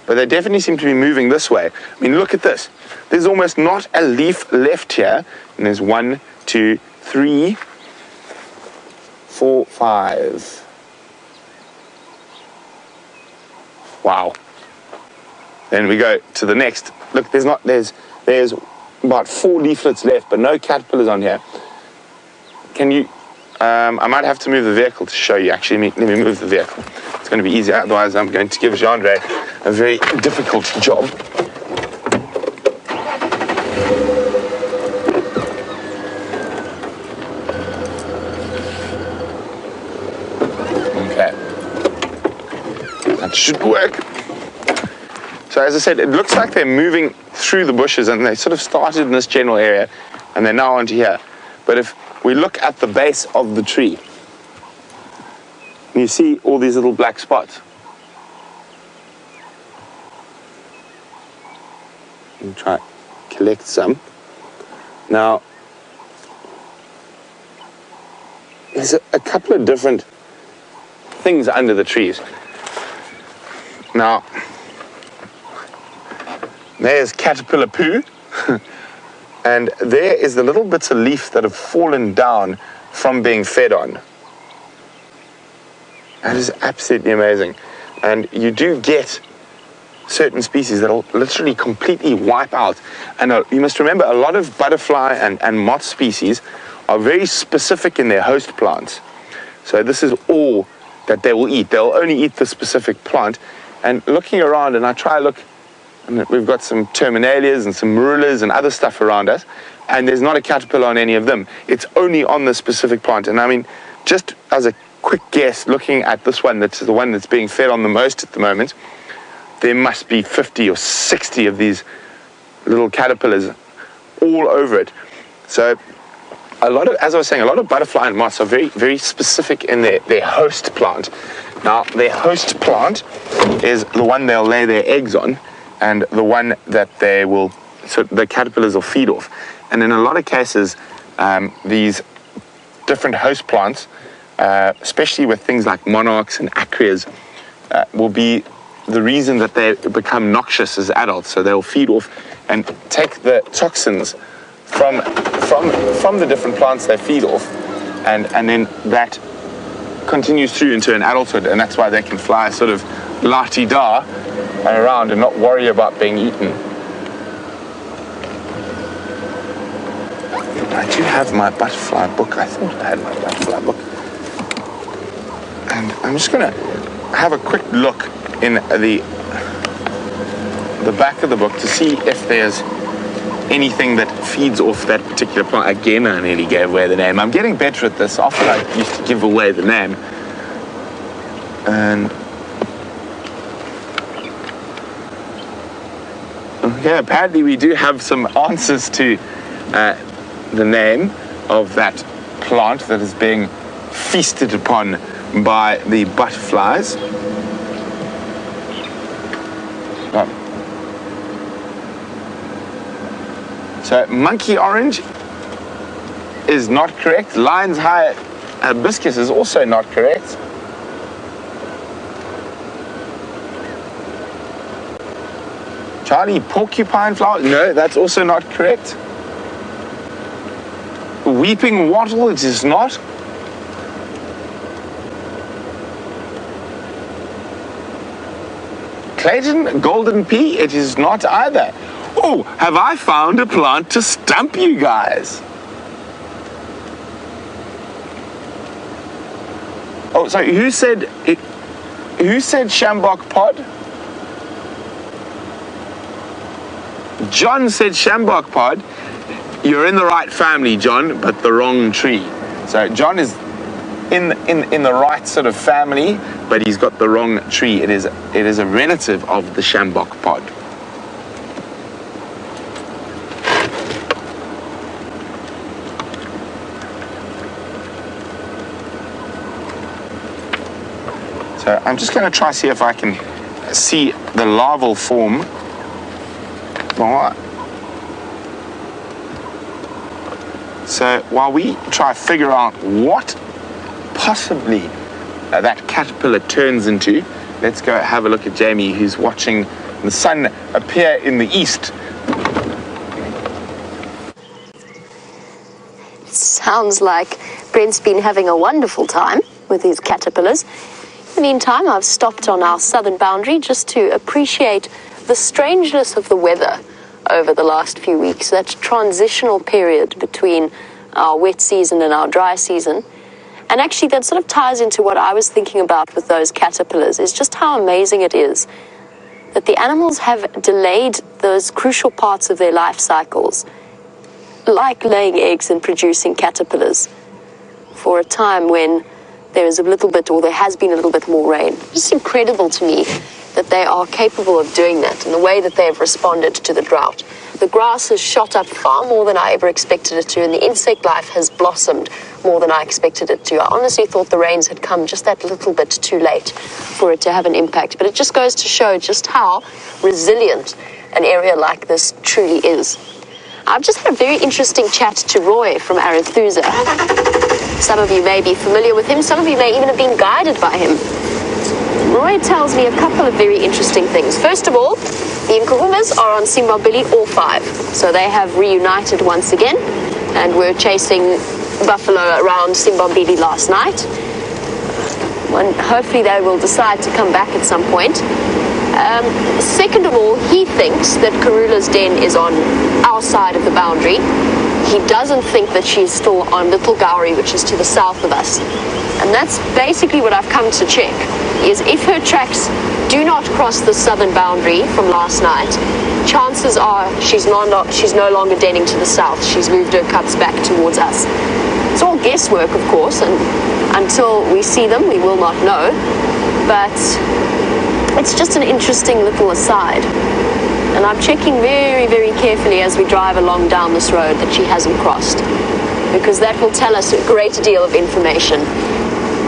but they definitely seem to be moving this way. I mean, look at this. There's almost not a leaf left here, and there's 1, 2, 3, 4, 5. Wow. Then we go to the next. Look, there's about 4 leaflets left, but no caterpillars on here. Can you, I might have to move the vehicle to show you. Actually, let me move the vehicle. It's going to be easier, otherwise I'm going to give Jean-Andre a very difficult job. That should work. So as I said, it looks like they're moving through the bushes, and they sort of started in this general area and they're now onto here. But if we look at the base of the tree, you see all these little black spots. I'll try to collect some. Now, there's a couple of different things under the trees. Now, there's caterpillar poo, and there is the little bits of leaf that have fallen down from being fed on. That is absolutely amazing. And you do get certain species that will literally completely wipe out. And you must remember, a lot of butterfly and moth species are very specific in their host plants. So this is all that they will eat. They'll only eat the specific plant. And looking around, and I try to look, and we've got some terminalias and some marulas and other stuff around us, and there's not a caterpillar on any of them. It's only on the specific plant. And I mean, just as a quick guess, looking at this one, that's the one that's being fed on the most at the moment, there must be 50 or 60 of these little caterpillars all over it. So a lot of, as I was saying, a lot of butterfly and moths are very, very specific in their host plant. Now, their host plant is the one they'll lay their eggs on, and the one that so the caterpillars will feed off. And in a lot of cases, these different host plants, especially with things like monarchs and acrias, will be the reason that they become noxious as adults. So they'll feed off and take the toxins from the different plants they feed off, and then that continues through into an adulthood, and that's why they can fly sort of la-ti-da around and not worry about being eaten. I do have my butterfly book. I thought I had my butterfly book. And I'm just going to have a quick look in the back of the book to see if there's anything that feeds off that particular plant. Again, I nearly gave away the name. I'm getting better at this. Often I used to give away the name. And okay, apparently we do have some answers to the name of that plant that is being feasted upon by the butterflies. So monkey orange is not correct. Lion's high hibiscus is also not correct. Charlie, porcupine flower, no, that's also not correct. Weeping wattle, it is not. Clayton, golden pea, it is not either. Oh, have I found a plant to stump you guys? Oh, sorry, who said Shambok pod? John said Shambok pod. You're in the right family, John, but the wrong tree. So John is in the right sort of family, but he's got the wrong tree. It is a relative of the Shambok pod. So I'm just going to try see if I can see the larval form. So while we try to figure out what possibly that caterpillar turns into, let's go have a look at Jamie, who's watching the sun appear in the east. Sounds like Brent's been having a wonderful time with his caterpillars. In the meantime, I've stopped on our southern boundary just to appreciate the strangeness of the weather over the last few weeks, that transitional period between our wet season and our dry season. And actually that sort of ties into what I was thinking about with those caterpillars, is just how amazing it is that the animals have delayed those crucial parts of their life cycles, like laying eggs and producing caterpillars, for a time when there is a little bit, or there has been a little bit more rain. It's just incredible to me that they are capable of doing that, and the way that they have responded to the drought. The grass has shot up far more than I ever expected it to, and the insect life has blossomed more than I expected it to. I honestly thought the rains had come just that little bit too late for it to have an impact, but it just goes to show just how resilient an area like this truly is. I've just had a very interesting chat to Roy from Arathusa. Some of you may be familiar with him, some of you may even have been guided by him. Roy tells me a couple of very interesting things. First of all, the Nkuhumas are on Simbambili all five. So they have reunited once again, and were chasing buffalo around Simbambili last night. Hopefully they will decide to come back at some point. Second of all, he thinks that Karula's den is on our side of the boundary. He doesn't think that she's still on Little Gowrie, which is to the south of us. And that's basically what I've come to check, is if her tracks do not cross the southern boundary from last night, chances are she's no longer denning to the south. She's moved her cubs back towards us. It's all guesswork, of course, and until we see them, we will not know. But it's just an interesting little aside. And I'm checking very, very carefully as we drive along down this road that she hasn't crossed, because that will tell us a great deal of information.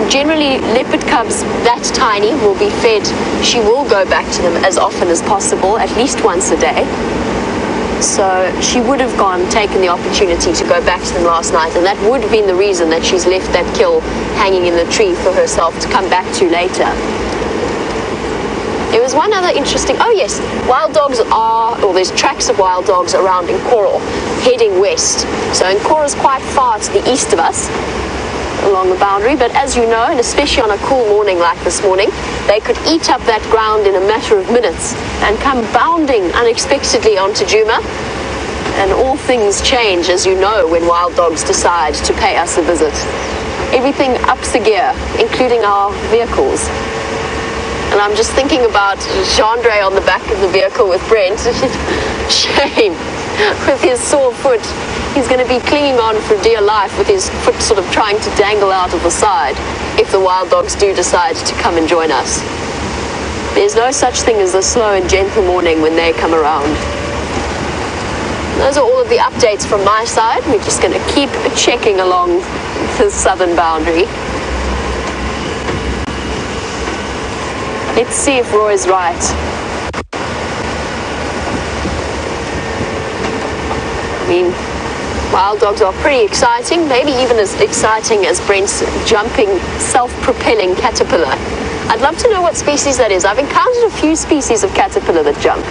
Generally, leopard cubs that tiny will be fed. She will go back to them as often as possible, at least once a day. So she would have taken the opportunity to go back to them last night, and that would have been the reason that she's left that kill hanging in the tree for herself to come back to later. There was one other interesting, oh yes, there's tracks of wild dogs around Nkoro, heading west. So Nkoro's quite far to the east of us. along the boundary, but as you know, and especially on a cool morning like this morning, they could eat up that ground in a matter of minutes and come bounding unexpectedly onto Djuma. And all things change, as you know, when wild dogs decide to pay us a visit. Everything ups the gear, including our vehicles. And I'm just thinking about Chandre on the back of the vehicle with Brent. Shame. With his sore foot, he's going to be clinging on for dear life with his foot sort of trying to dangle out of the side if the wild dogs do decide to come and join us. There's no such thing as a slow and gentle morning when they come around. Those are all of the updates from my side. We're just going to keep checking along the southern boundary. Let's see if Roy's right. I mean, wild dogs are pretty exciting, maybe even as exciting as Brent's jumping, self-propelling caterpillar. I'd love to know what species that is. I've encountered a few species of caterpillar that jump.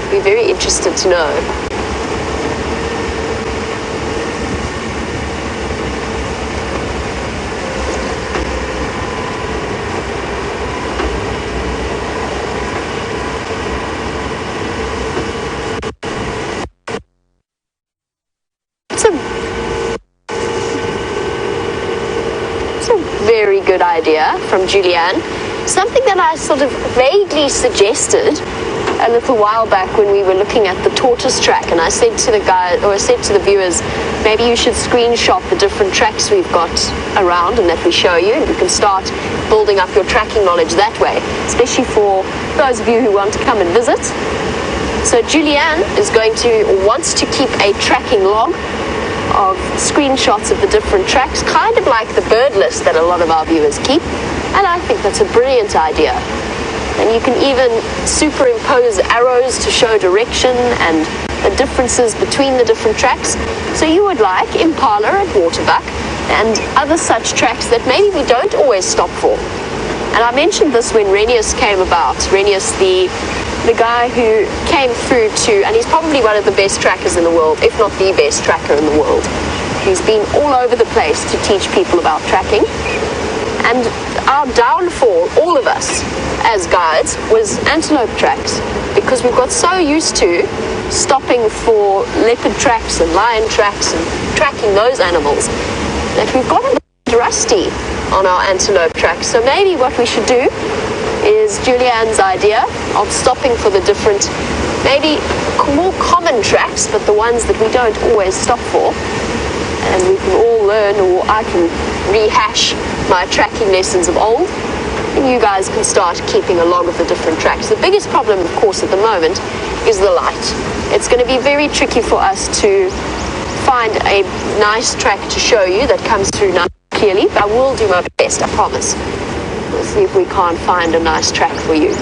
I'd be very interested to know. Very good idea from Julianne. Something that I sort of vaguely suggested a little while back when we were looking at the tortoise track, and I said to the guy, or I said to the viewers, maybe you should screenshot the different tracks we've got around and that we show you, and you can start building up your tracking knowledge that way, especially for those of you who want to come and visit. So Julianne is going to, or wants to keep a tracking log of screenshots of the different tracks, kind of like the bird list that a lot of our viewers keep, and I think that's a brilliant idea. And you can even superimpose arrows to show direction and the differences between the different tracks. So you would like Impala and Waterbuck and other such tracks that maybe we don't always stop for. And I mentioned this when Renius came about. Renius, the guy who came through to, and he's probably one of the best trackers in the world, if not the best tracker in the world. He's been all over the place to teach people about tracking. And our downfall, all of us as guides, was antelope tracks, because we've got so used to stopping for leopard tracks and lion tracks and tracking those animals that we've got a bit rusty on our antelope tracks. So maybe what we should do is Julianne's idea of stopping for the different, maybe more common tracks, but the ones that we don't always stop for. And we can all learn, or I can rehash my tracking lessons of old, and you guys can start keeping a log of the different tracks. The biggest problem, of course, at the moment is the light. It's going to be very tricky for us to find a nice track to show you that comes through nice clearly, but I will do my best, I promise. We'll see if we can't find a nice track for you.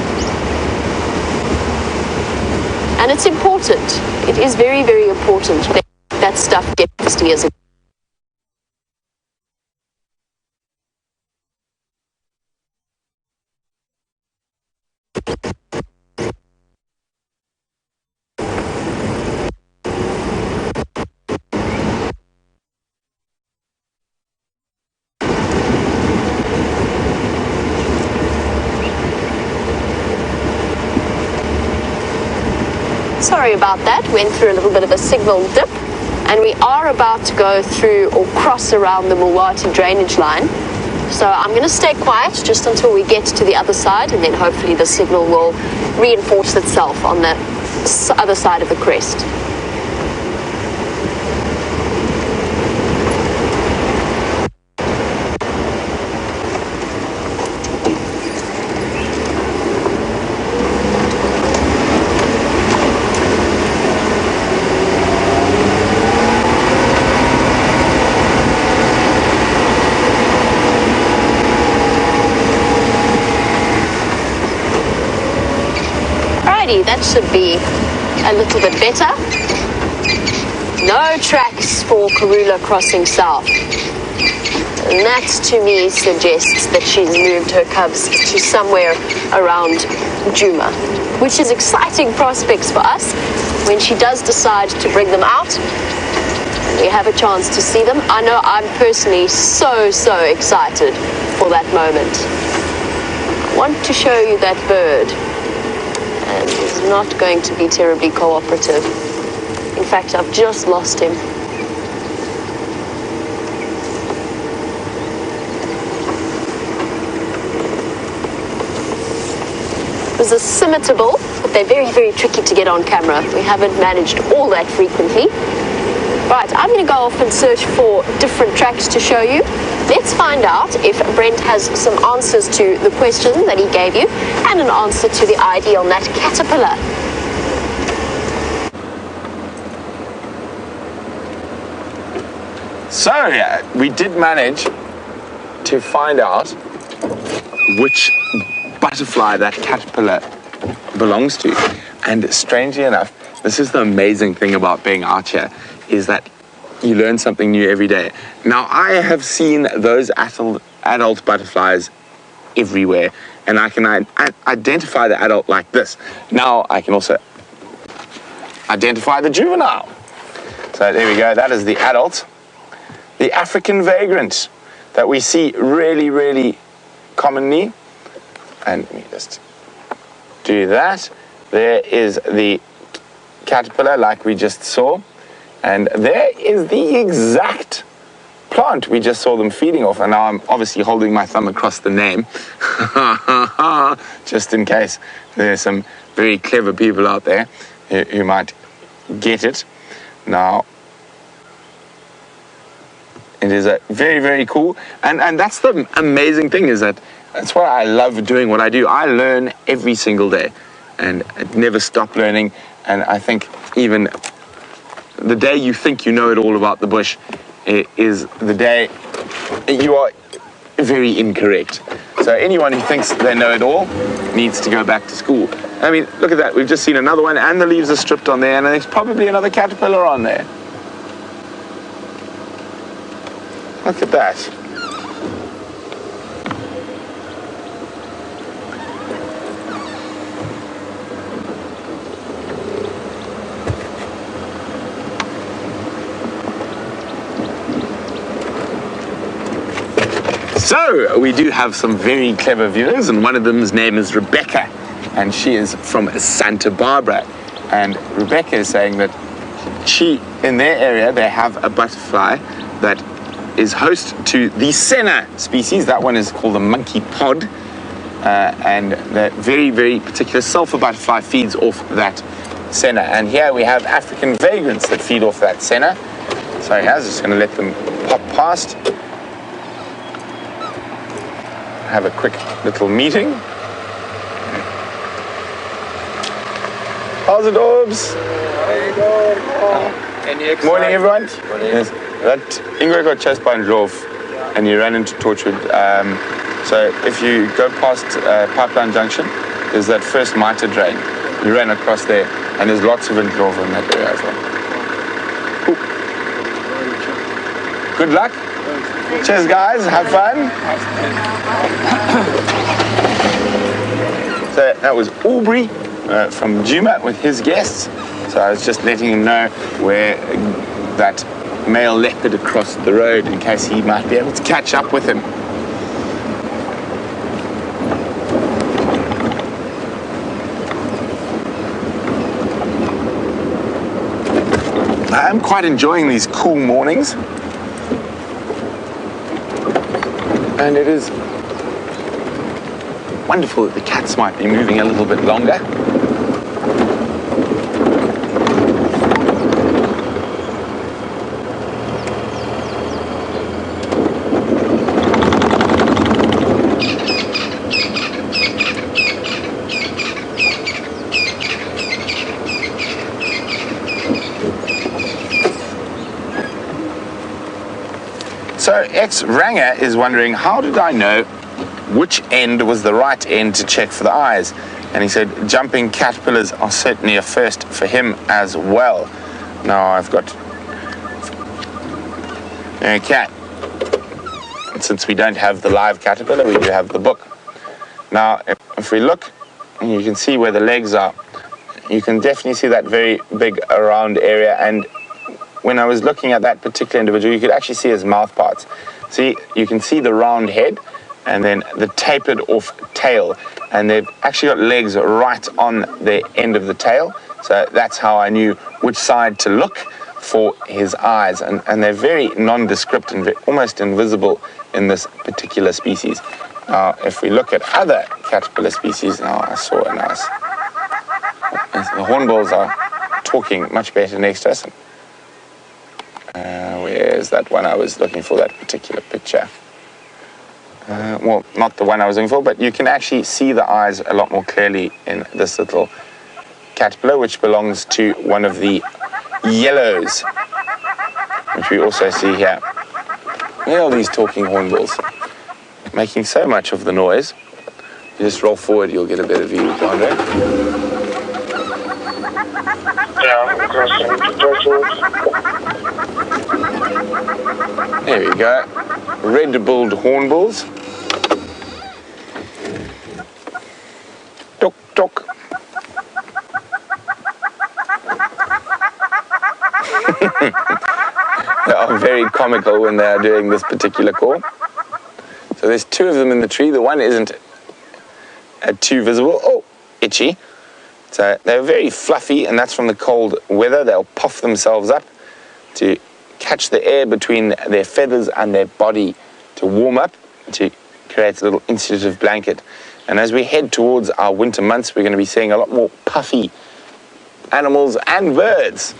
And it's important. It is very, very important that stuff gets to years ago. Sorry about that, went through a little bit of a signal dip, and we are about to go through or cross around the Mulwati drainage line. So I'm going to stay quiet just until we get to the other side, and then hopefully the signal will reinforce itself on the other side of the crest. That should be a little bit better. No tracks for Karula crossing south. And that to me suggests that she's moved her cubs to somewhere around Djuma, which is exciting prospects for us when she does decide to bring them out. we have a chance to see them. I know I'm personally so excited for that moment. I want to show you that bird, and he's not going to be terribly cooperative. In fact, I've just lost him. It was a scimitar, but they're very tricky to get on camera. We haven't managed all that frequently. Right, I'm going to go off and search for different tracks to show you. Let's find out if Brent has some answers to the question that he gave you and an answer to the ideal Nat caterpillar. So, we did manage to find out which butterfly that caterpillar belongs to. And strangely enough, this is the amazing thing about being out here, is that you learn something new every day. Now, I have seen those adult butterflies everywhere, and I can identify the adult like this. Now, I can also identify the juvenile. So there we go, that is the adult. The African vagrant that we see really commonly. And let me just do that. There is the caterpillar like we just saw. And there is the exact plant we just saw them feeding off. And now I'm obviously holding my thumb across the name, just in case there's some very clever people out there who might get it. Now, it is a very cool. And that's the amazing thing, is that that's why I love doing what I do. I learn every single day, and I never stop learning. And I think even the day you think you know it all about the bush is the day you are very incorrect. So anyone who thinks they know it all needs to go back to school. I mean, look at that. We've just seen another one, and the leaves are stripped on there, and there's probably another caterpillar on there. Look at that. So, we do have some very clever viewers, and one of them's name is Rebecca, and she is from Santa Barbara. And Rebecca is saying that in their area, they have a butterfly that is host to the senna species. That one is called the monkey pod, and the very particular sulfur butterfly feeds off that senna. And here we have African vagrants that feed off that senna. So I was just going to let them pop past, have a quick little meeting. How's it, Orbs? Morning, everyone. Yes. That Ingrid got chased by a dwarf, and he ran into Torchwood. So if you go past Pipeline Junction, there's that first mitre drain. You ran across there, and there's lots of dwarf in that area as well. Cool. Good luck. Cheers, guys. Have fun. So that was Aubrey from Djuma with his guests. So I was just letting him know where that male leopard across the road, in case he might be able to catch up with him. I'm quite enjoying these cool mornings, and it is wonderful that the cats might be moving a little bit longer. So X-Ranger is wondering, how did I know which end was the right end to check for the eyes? And he said, jumping caterpillars are certainly a first for him as well. Now I've got... Okay. And since we don't have the live caterpillar, we do have the book. Now, if we look, and you can see where the legs are, you can definitely see that very big round area, and when I was looking at that particular individual, you could actually see his mouth parts. See, you can see the round head and then the tapered off tail. And they've actually got legs right on the end of the tail. So that's how I knew which side to look for his eyes. And they're very nondescript and almost invisible in this particular species. Now, if we look at other caterpillar species, now I saw a nice... The hornbills are talking much better next to us. Where's that one I was looking for, that particular picture? Well, not the one I was looking for, but you can actually see the eyes a lot more clearly in this little caterpillar, which belongs to one of the yellows, which we also see here. Look at all these talking hornbills, making so much of the noise. You just roll forward, you'll get a better view, Andre. Yeah, crossing the threshold. There we go. Red-billed hornbills. Tok, tok. They are very comical when they are doing this particular call. So there's two of them in the tree. The one isn't too visible. Oh, itchy. So they're very fluffy, and that's from the cold weather. They'll puff themselves up to catch the air between their feathers and their body to warm up, to create a little insulative blanket. And as we head towards our winter months, we're going to be seeing a lot more puffy animals and birds.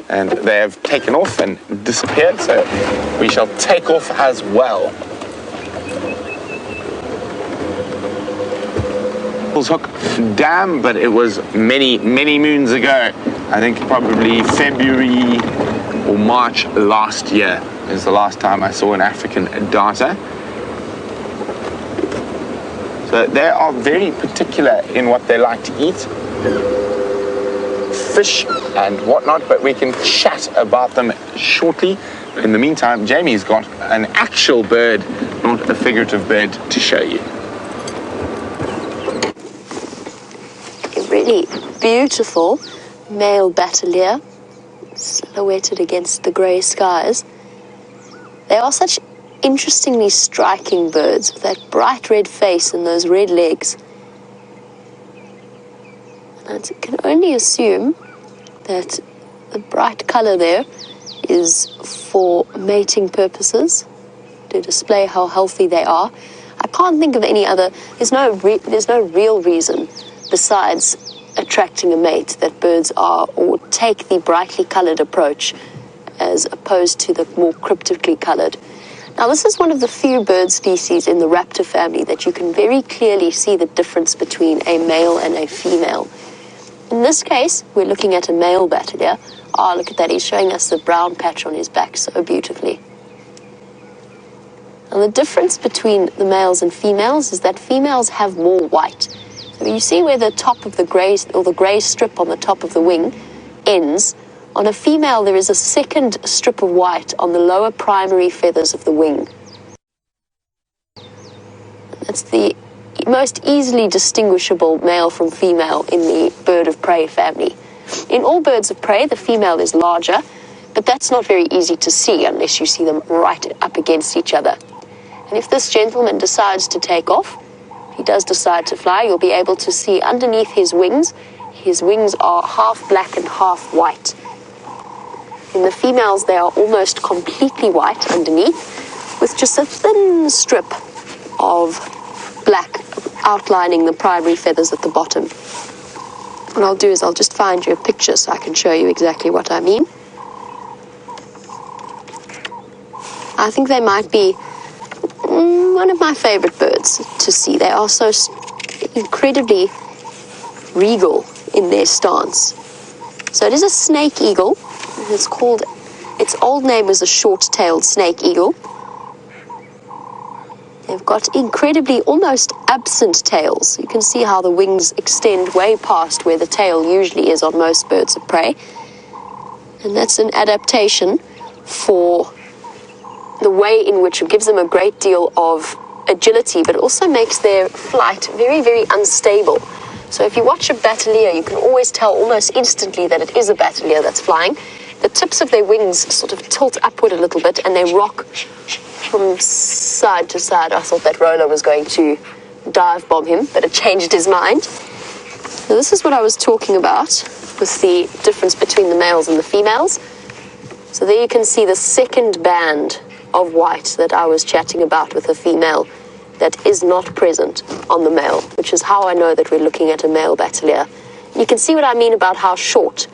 And they have taken off and disappeared, so we shall take off as well. Hook Dam, but it was many, many moons ago. I think probably February or March last year is the last time I saw an African darter. So they are very particular in what they like to eat, fish and whatnot, but we can chat about them shortly. In the meantime, Jamie's got an actual bird, not a figurative bird, to show you. A really beautiful male batelier, silhouetted against the grey skies. They are such interestingly striking birds with that bright red face and those red legs. And I can only assume that the bright colour there is for mating purposes, to display how healthy they are. I can't think of any other, there's no real reason besides attracting a mate that birds are, or take the brightly coloured approach as opposed to the more cryptically coloured. Now, this is one of the few bird species in the raptor family that you can very clearly see the difference between a male and a female. In this case, we're looking at a male batelier. Oh, look at that, he's showing us the brown patch on his back so beautifully. And the difference between the males and females is that females have more white. So you see where the top of the grey, or the grey strip on the top of the wing ends. On a female, there is a second strip of white on the lower primary feathers of the wing. That's the most easily distinguishable male from female in the bird of prey family. In all birds of prey, the female is larger, but that's not very easy to see unless you see them right up against each other. And if this gentleman decides to take off, if he does decide to fly, you'll be able to see underneath his wings. His wings are half black and half white. In the females, they are almost completely white underneath, with just a thin strip of black outlining the primary feathers at the bottom. What I'll do is I'll just find you a picture so I can show you exactly what I mean. I think they might be one of my favorite birds to see. They are so incredibly regal in their stance. So it is a snake eagle. It's called, its old name was a short-tailed snake eagle. They've got incredibly almost absent tails. You can see how the wings extend way past where the tail usually is on most birds of prey. And that's an adaptation for the way in which it gives them a great deal of agility, but it also makes their flight very, very unstable. So if you watch a batelier, you can always tell almost instantly that it is a batelier that's flying. the tips of their wings sort of tilt upward a little bit and they rock from side to side. I thought that roller was going to dive bomb him, but it changed his mind. Now this is what I was talking about with the difference between the males and the females. So there you can see the second band of white that I was chatting about with the female that is not present on the male, which is how I know that we're looking at a male Bateleur. You can see what I mean about how short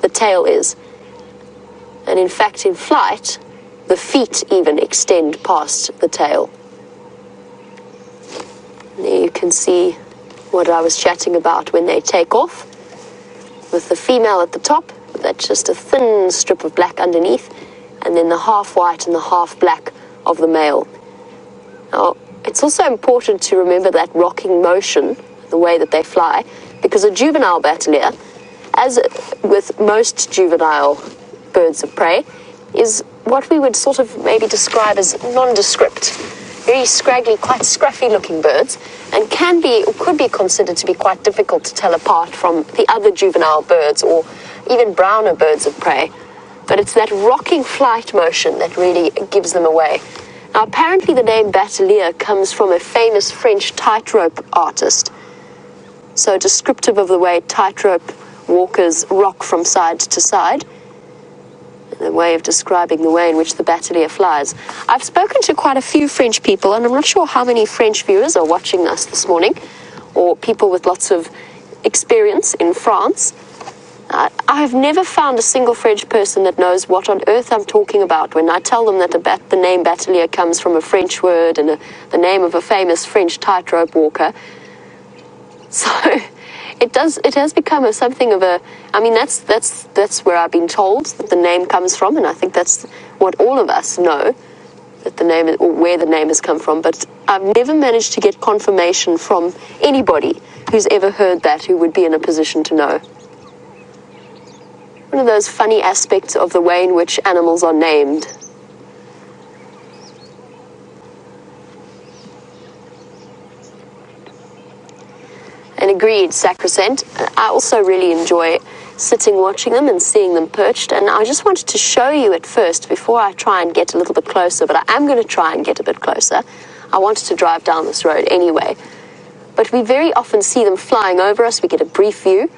the tail is. And in fact, in flight, the feet even extend past the tail. And there you can see what I was chatting about when they take off, with the female at the top, that's just a thin strip of black underneath, and then the half white and the half black of the male. Now, it's also important to remember that rocking motion, the way that they fly, because a juvenile Bateleur, as with most juvenile birds of prey, is what we would sort of maybe describe as nondescript. Very scraggly, quite scruffy looking birds, and can be or could be considered to be quite difficult to tell apart from the other juvenile birds or even browner birds of prey. But it's that rocking flight motion that really gives them away. Now, apparently the name Bateleur comes from a famous French tightrope artist. So descriptive of the way tightrope walkers rock from side to side. A way of describing the way in which the Bateleur flies. I've spoken to quite a few French people, and I'm not sure how many French viewers are watching us this morning, or people with lots of experience in France. I've never found a single French person that knows what on earth I'm talking about when I tell them that the name Bateleur comes from a French word and the name of a famous French tightrope walker. So it has become something of a, I mean, that's where I've been told that the name comes from, and I think that's what all of us know, that the name, or where the name has come from, but I've never managed to get confirmation from anybody who's ever heard that who would be in a position to know. One of those funny aspects of the way in which animals are named. And agreed, sacrosanct. I also really enjoy sitting watching them and seeing them perched, and I just wanted to show you at first before I try and get a little bit closer, but I am going to try and get a bit closer. I wanted to drive down this road anyway. But we very often see them flying over us. We get a brief view.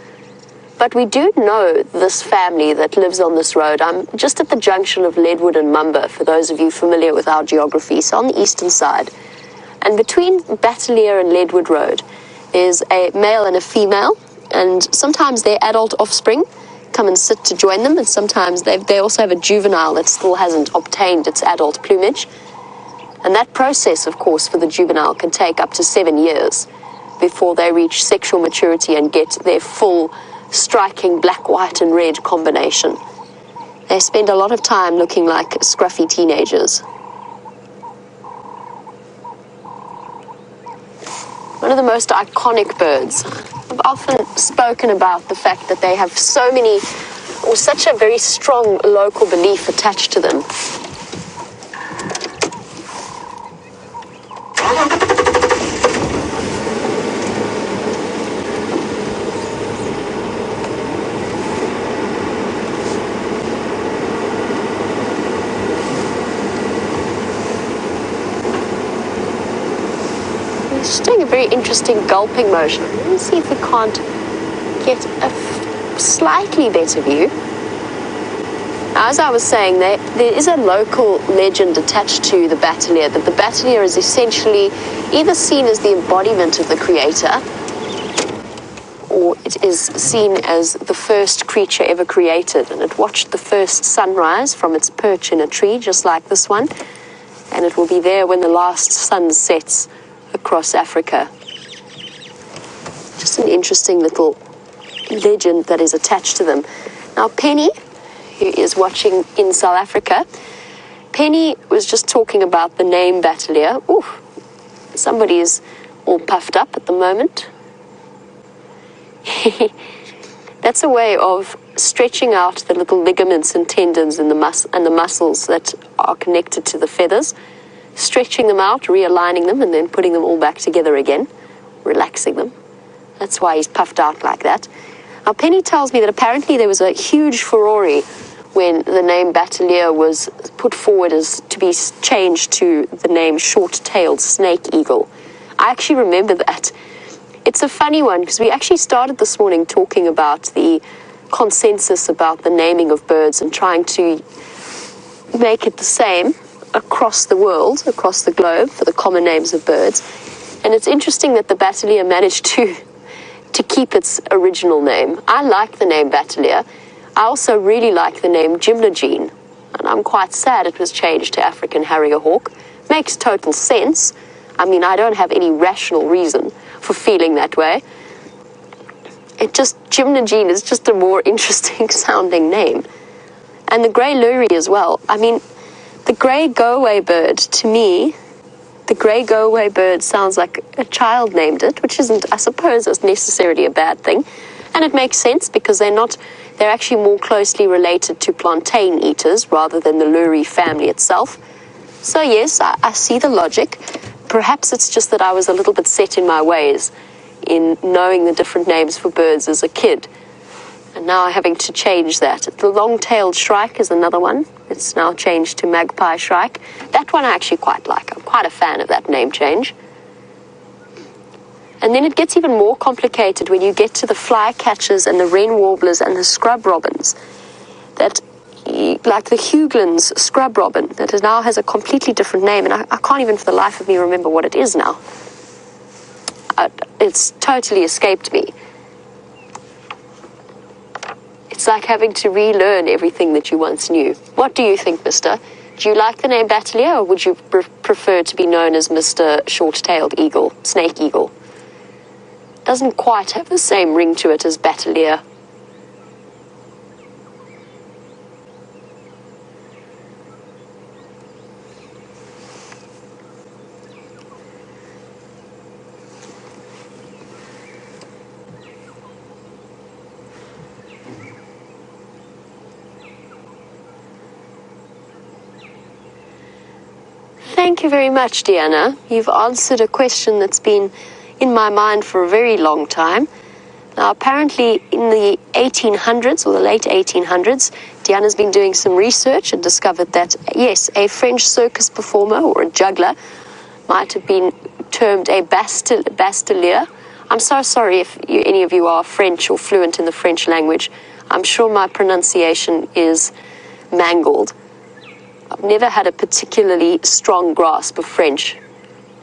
But we do know this family that lives on this road. I'm just at the junction of Leadwood and Mumba, for those of you familiar with our geography, so on the eastern side. And between Bateleur and Leadwood Road is a male and a female, and sometimes their adult offspring come and sit to join them, and sometimes they also have a juvenile that still hasn't obtained its adult plumage. And that process, of course, for the juvenile can take up to 7 years before they reach sexual maturity and get their full striking black, white and red combination. They spend a lot of time looking like scruffy teenagers. One of the most iconic birds. I've often spoken about the fact that they have so many, or such a very strong local belief attached to them. It's doing a very interesting gulping motion. Let me see if we can't get a slightly better view. As I was saying, there is a local legend attached to the Bateleur, that the Bateleur is essentially either seen as the embodiment of the Creator, or it is seen as the first creature ever created, and it watched the first sunrise from its perch in a tree, just like this one, and it will be there when the last sun sets across Africa. Just an interesting little legend that is attached to them. Now, Penny, who is watching in South Africa, Penny was just talking about the name Bateleur. Ooh, somebody is all puffed up at the moment. That's a way of stretching out the little ligaments and tendons and the muscles that are connected to the feathers, stretching them out, realigning them, and then putting them all back together again, relaxing them. That's why he's puffed out like that. Now, Penny tells me that apparently there was a huge furore when the name Battalier was put forward as to be changed to the name short-tailed snake eagle. I actually remember that. It's a funny one because we actually started this morning talking about the consensus about the naming of birds and trying to make it the same across the world, across the globe, for the common names of birds. And it's interesting that the Battalier managed to keep its original name. I like the name Battalier. I also really like the name Djuma, and I'm quite sad it was changed to African Harrier Hawk. Makes total sense. I mean, I don't have any rational reason for feeling that way. Djuma is just a more interesting sounding name. And the grey lory as well. I mean, the grey go-away bird, to me, the grey go-away bird sounds like a child named it, which isn't, I suppose, is necessarily a bad thing. And it makes sense because they're actually more closely related to plantain eaters rather than the lory family itself. So yes, I see the logic. Perhaps it's just that I was a little bit set in my ways in knowing the different names for birds as a kid. And now having to change that. The long-tailed shrike is another one. It's now changed to magpie shrike. That one I actually quite like. I'm quite a fan of that name change. And then it gets even more complicated when you get to the flycatchers and the wren warblers and the scrub robins. That, like the Hughlins scrub robin, that now has a completely different name, and I can't even for the life of me remember what it is now. It's totally escaped me. It's like having to relearn everything that you once knew. What do you think, mister? Do you like the name Battalier, or would you prefer to be known as Mr. Short-tailed Eagle, Snake Eagle? Doesn't quite have the same ring to it as Battalier. Thank you very much, Deanna. You've answered a question that's been in my mind for a very long time. Now, apparently in the 1800s, or the late 1800s, Deanna's been doing some research and discovered that, yes, a French circus performer or a juggler might have been termed a bastelier. I'm so sorry if any of you are French or fluent in the French language. I'm sure my pronunciation is mangled. I've never had a particularly strong grasp of French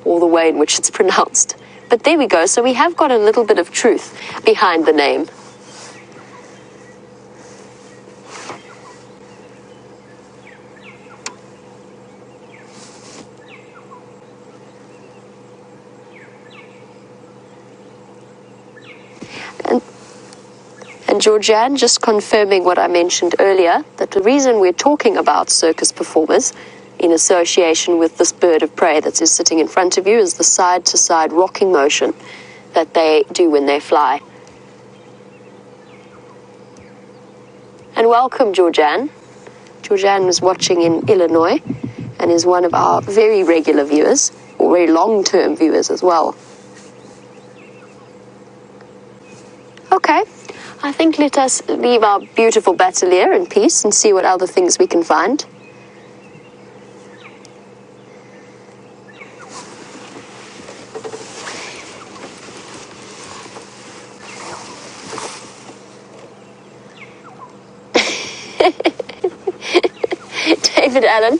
or the way in which it's pronounced. But there we go. So we have got a little bit of truth behind the name. And Georgianne, just confirming what I mentioned earlier, that the reason we're talking about circus performers in association with this bird of prey that is sitting in front of you is the side-to-side rocking motion that they do when they fly. And welcome, Georgianne. Georgianne was watching in Illinois and is one of our very regular viewers, or very long-term viewers as well. Okay. I think let us leave our beautiful Battalier in peace and see what other things we can find. David Allen,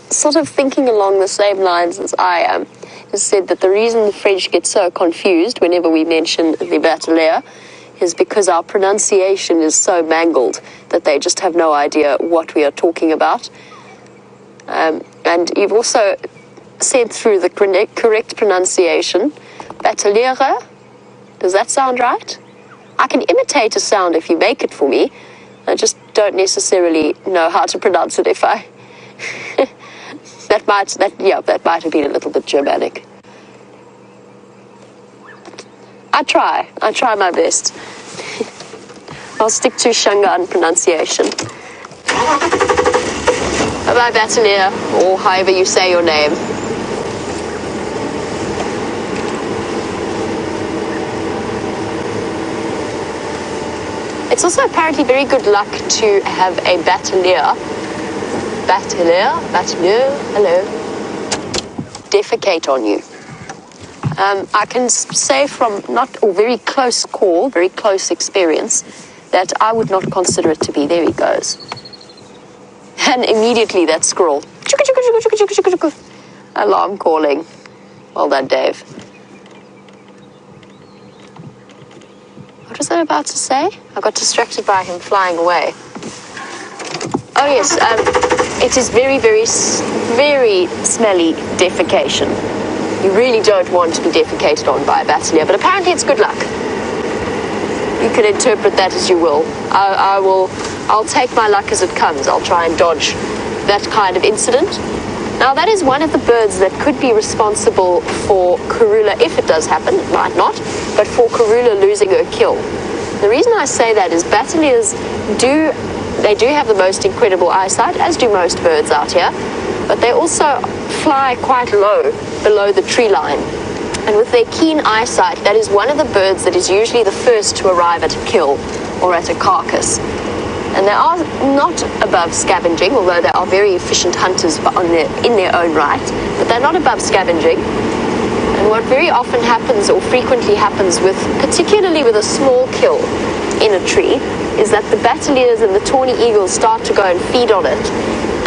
sort of thinking along the same lines as I am, has said that the reason the French get so confused whenever we mention the Battalier is because our pronunciation is so mangled that they just have no idea what we are talking about. And you've also said through the correct pronunciation, Battaliere. Does that sound right? I can imitate a sound if you make it for me. I just don't necessarily know how to pronounce it if I... that might have been a little bit Germanic. I try my best. I'll stick to Shangaan pronunciation. Bye-bye, Battalier, or however you say your name. It's also apparently very good luck to have a batelier, hello, defecate on you. I can say from very close call, very close experience, that I would not consider it to be. There he goes. And immediately that squirrel. Alarm calling. Well done, Dave. What was I about to say? I got distracted by him flying away. Oh yes, it is very, very, very smelly defecation. You really don't want to be defecated on by a batelier, but apparently it's good luck. You can interpret that as you will. I'll take my luck as it comes. I'll try and dodge that kind of incident. Now that is one of the birds that could be responsible for Karula, if it does happen, it might not, but for Karula losing her kill. The reason I say that is bateliers do have the most incredible eyesight, as do most birds out here, but they also fly quite low below the tree line. And with their keen eyesight, that is one of the birds that is usually the first to arrive at a kill or at a carcass. And they are not above scavenging, although they are very efficient hunters in their own right, but they're not above scavenging. And what very often happens, or frequently happens, particularly with a small kill in a tree, is that the bateliers and the tawny eagles start to go and feed on it.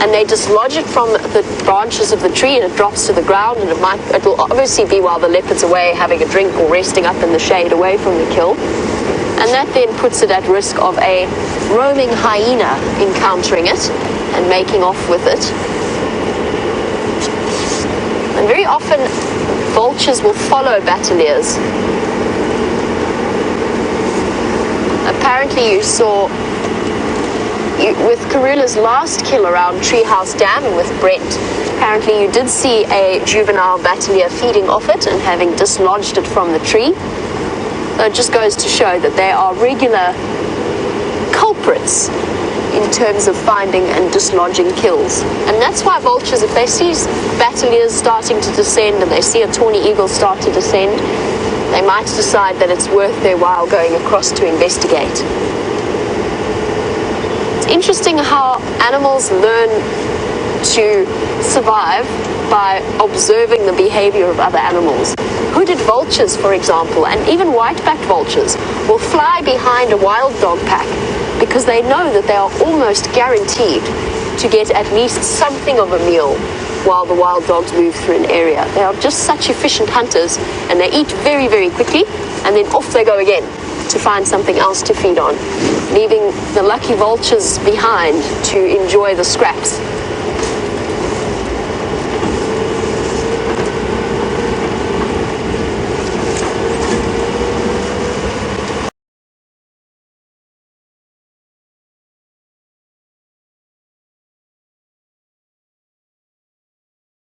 And they dislodge it from the branches of the tree, and it drops to the ground, and it will obviously be while the leopard's away having a drink or resting up in the shade away from the kill. And that then puts it at risk of a roaming hyena encountering it and making off with it. And very often vultures will follow bateliers. Apparently you saw, with Karula's last kill around Treehouse Dam and with Brent, apparently you did see a juvenile batelier feeding off it and having dislodged it from the tree. So it just goes to show that they are regular culprits in terms of finding and dislodging kills. And that's why vultures, if they see bateliers starting to descend and they see a tawny eagle start to descend, they might decide that it's worth their while going across to investigate. It's interesting how animals learn to survive by observing the behavior of other animals. Hooded vultures, for example, and even white-backed vultures will fly behind a wild dog pack because they know that they are almost guaranteed to get at least something of a meal while the wild dogs move through an area. They are just such efficient hunters, and they eat very, very quickly, and then off they go again to find something else to feed on, leaving the lucky vultures behind to enjoy the scraps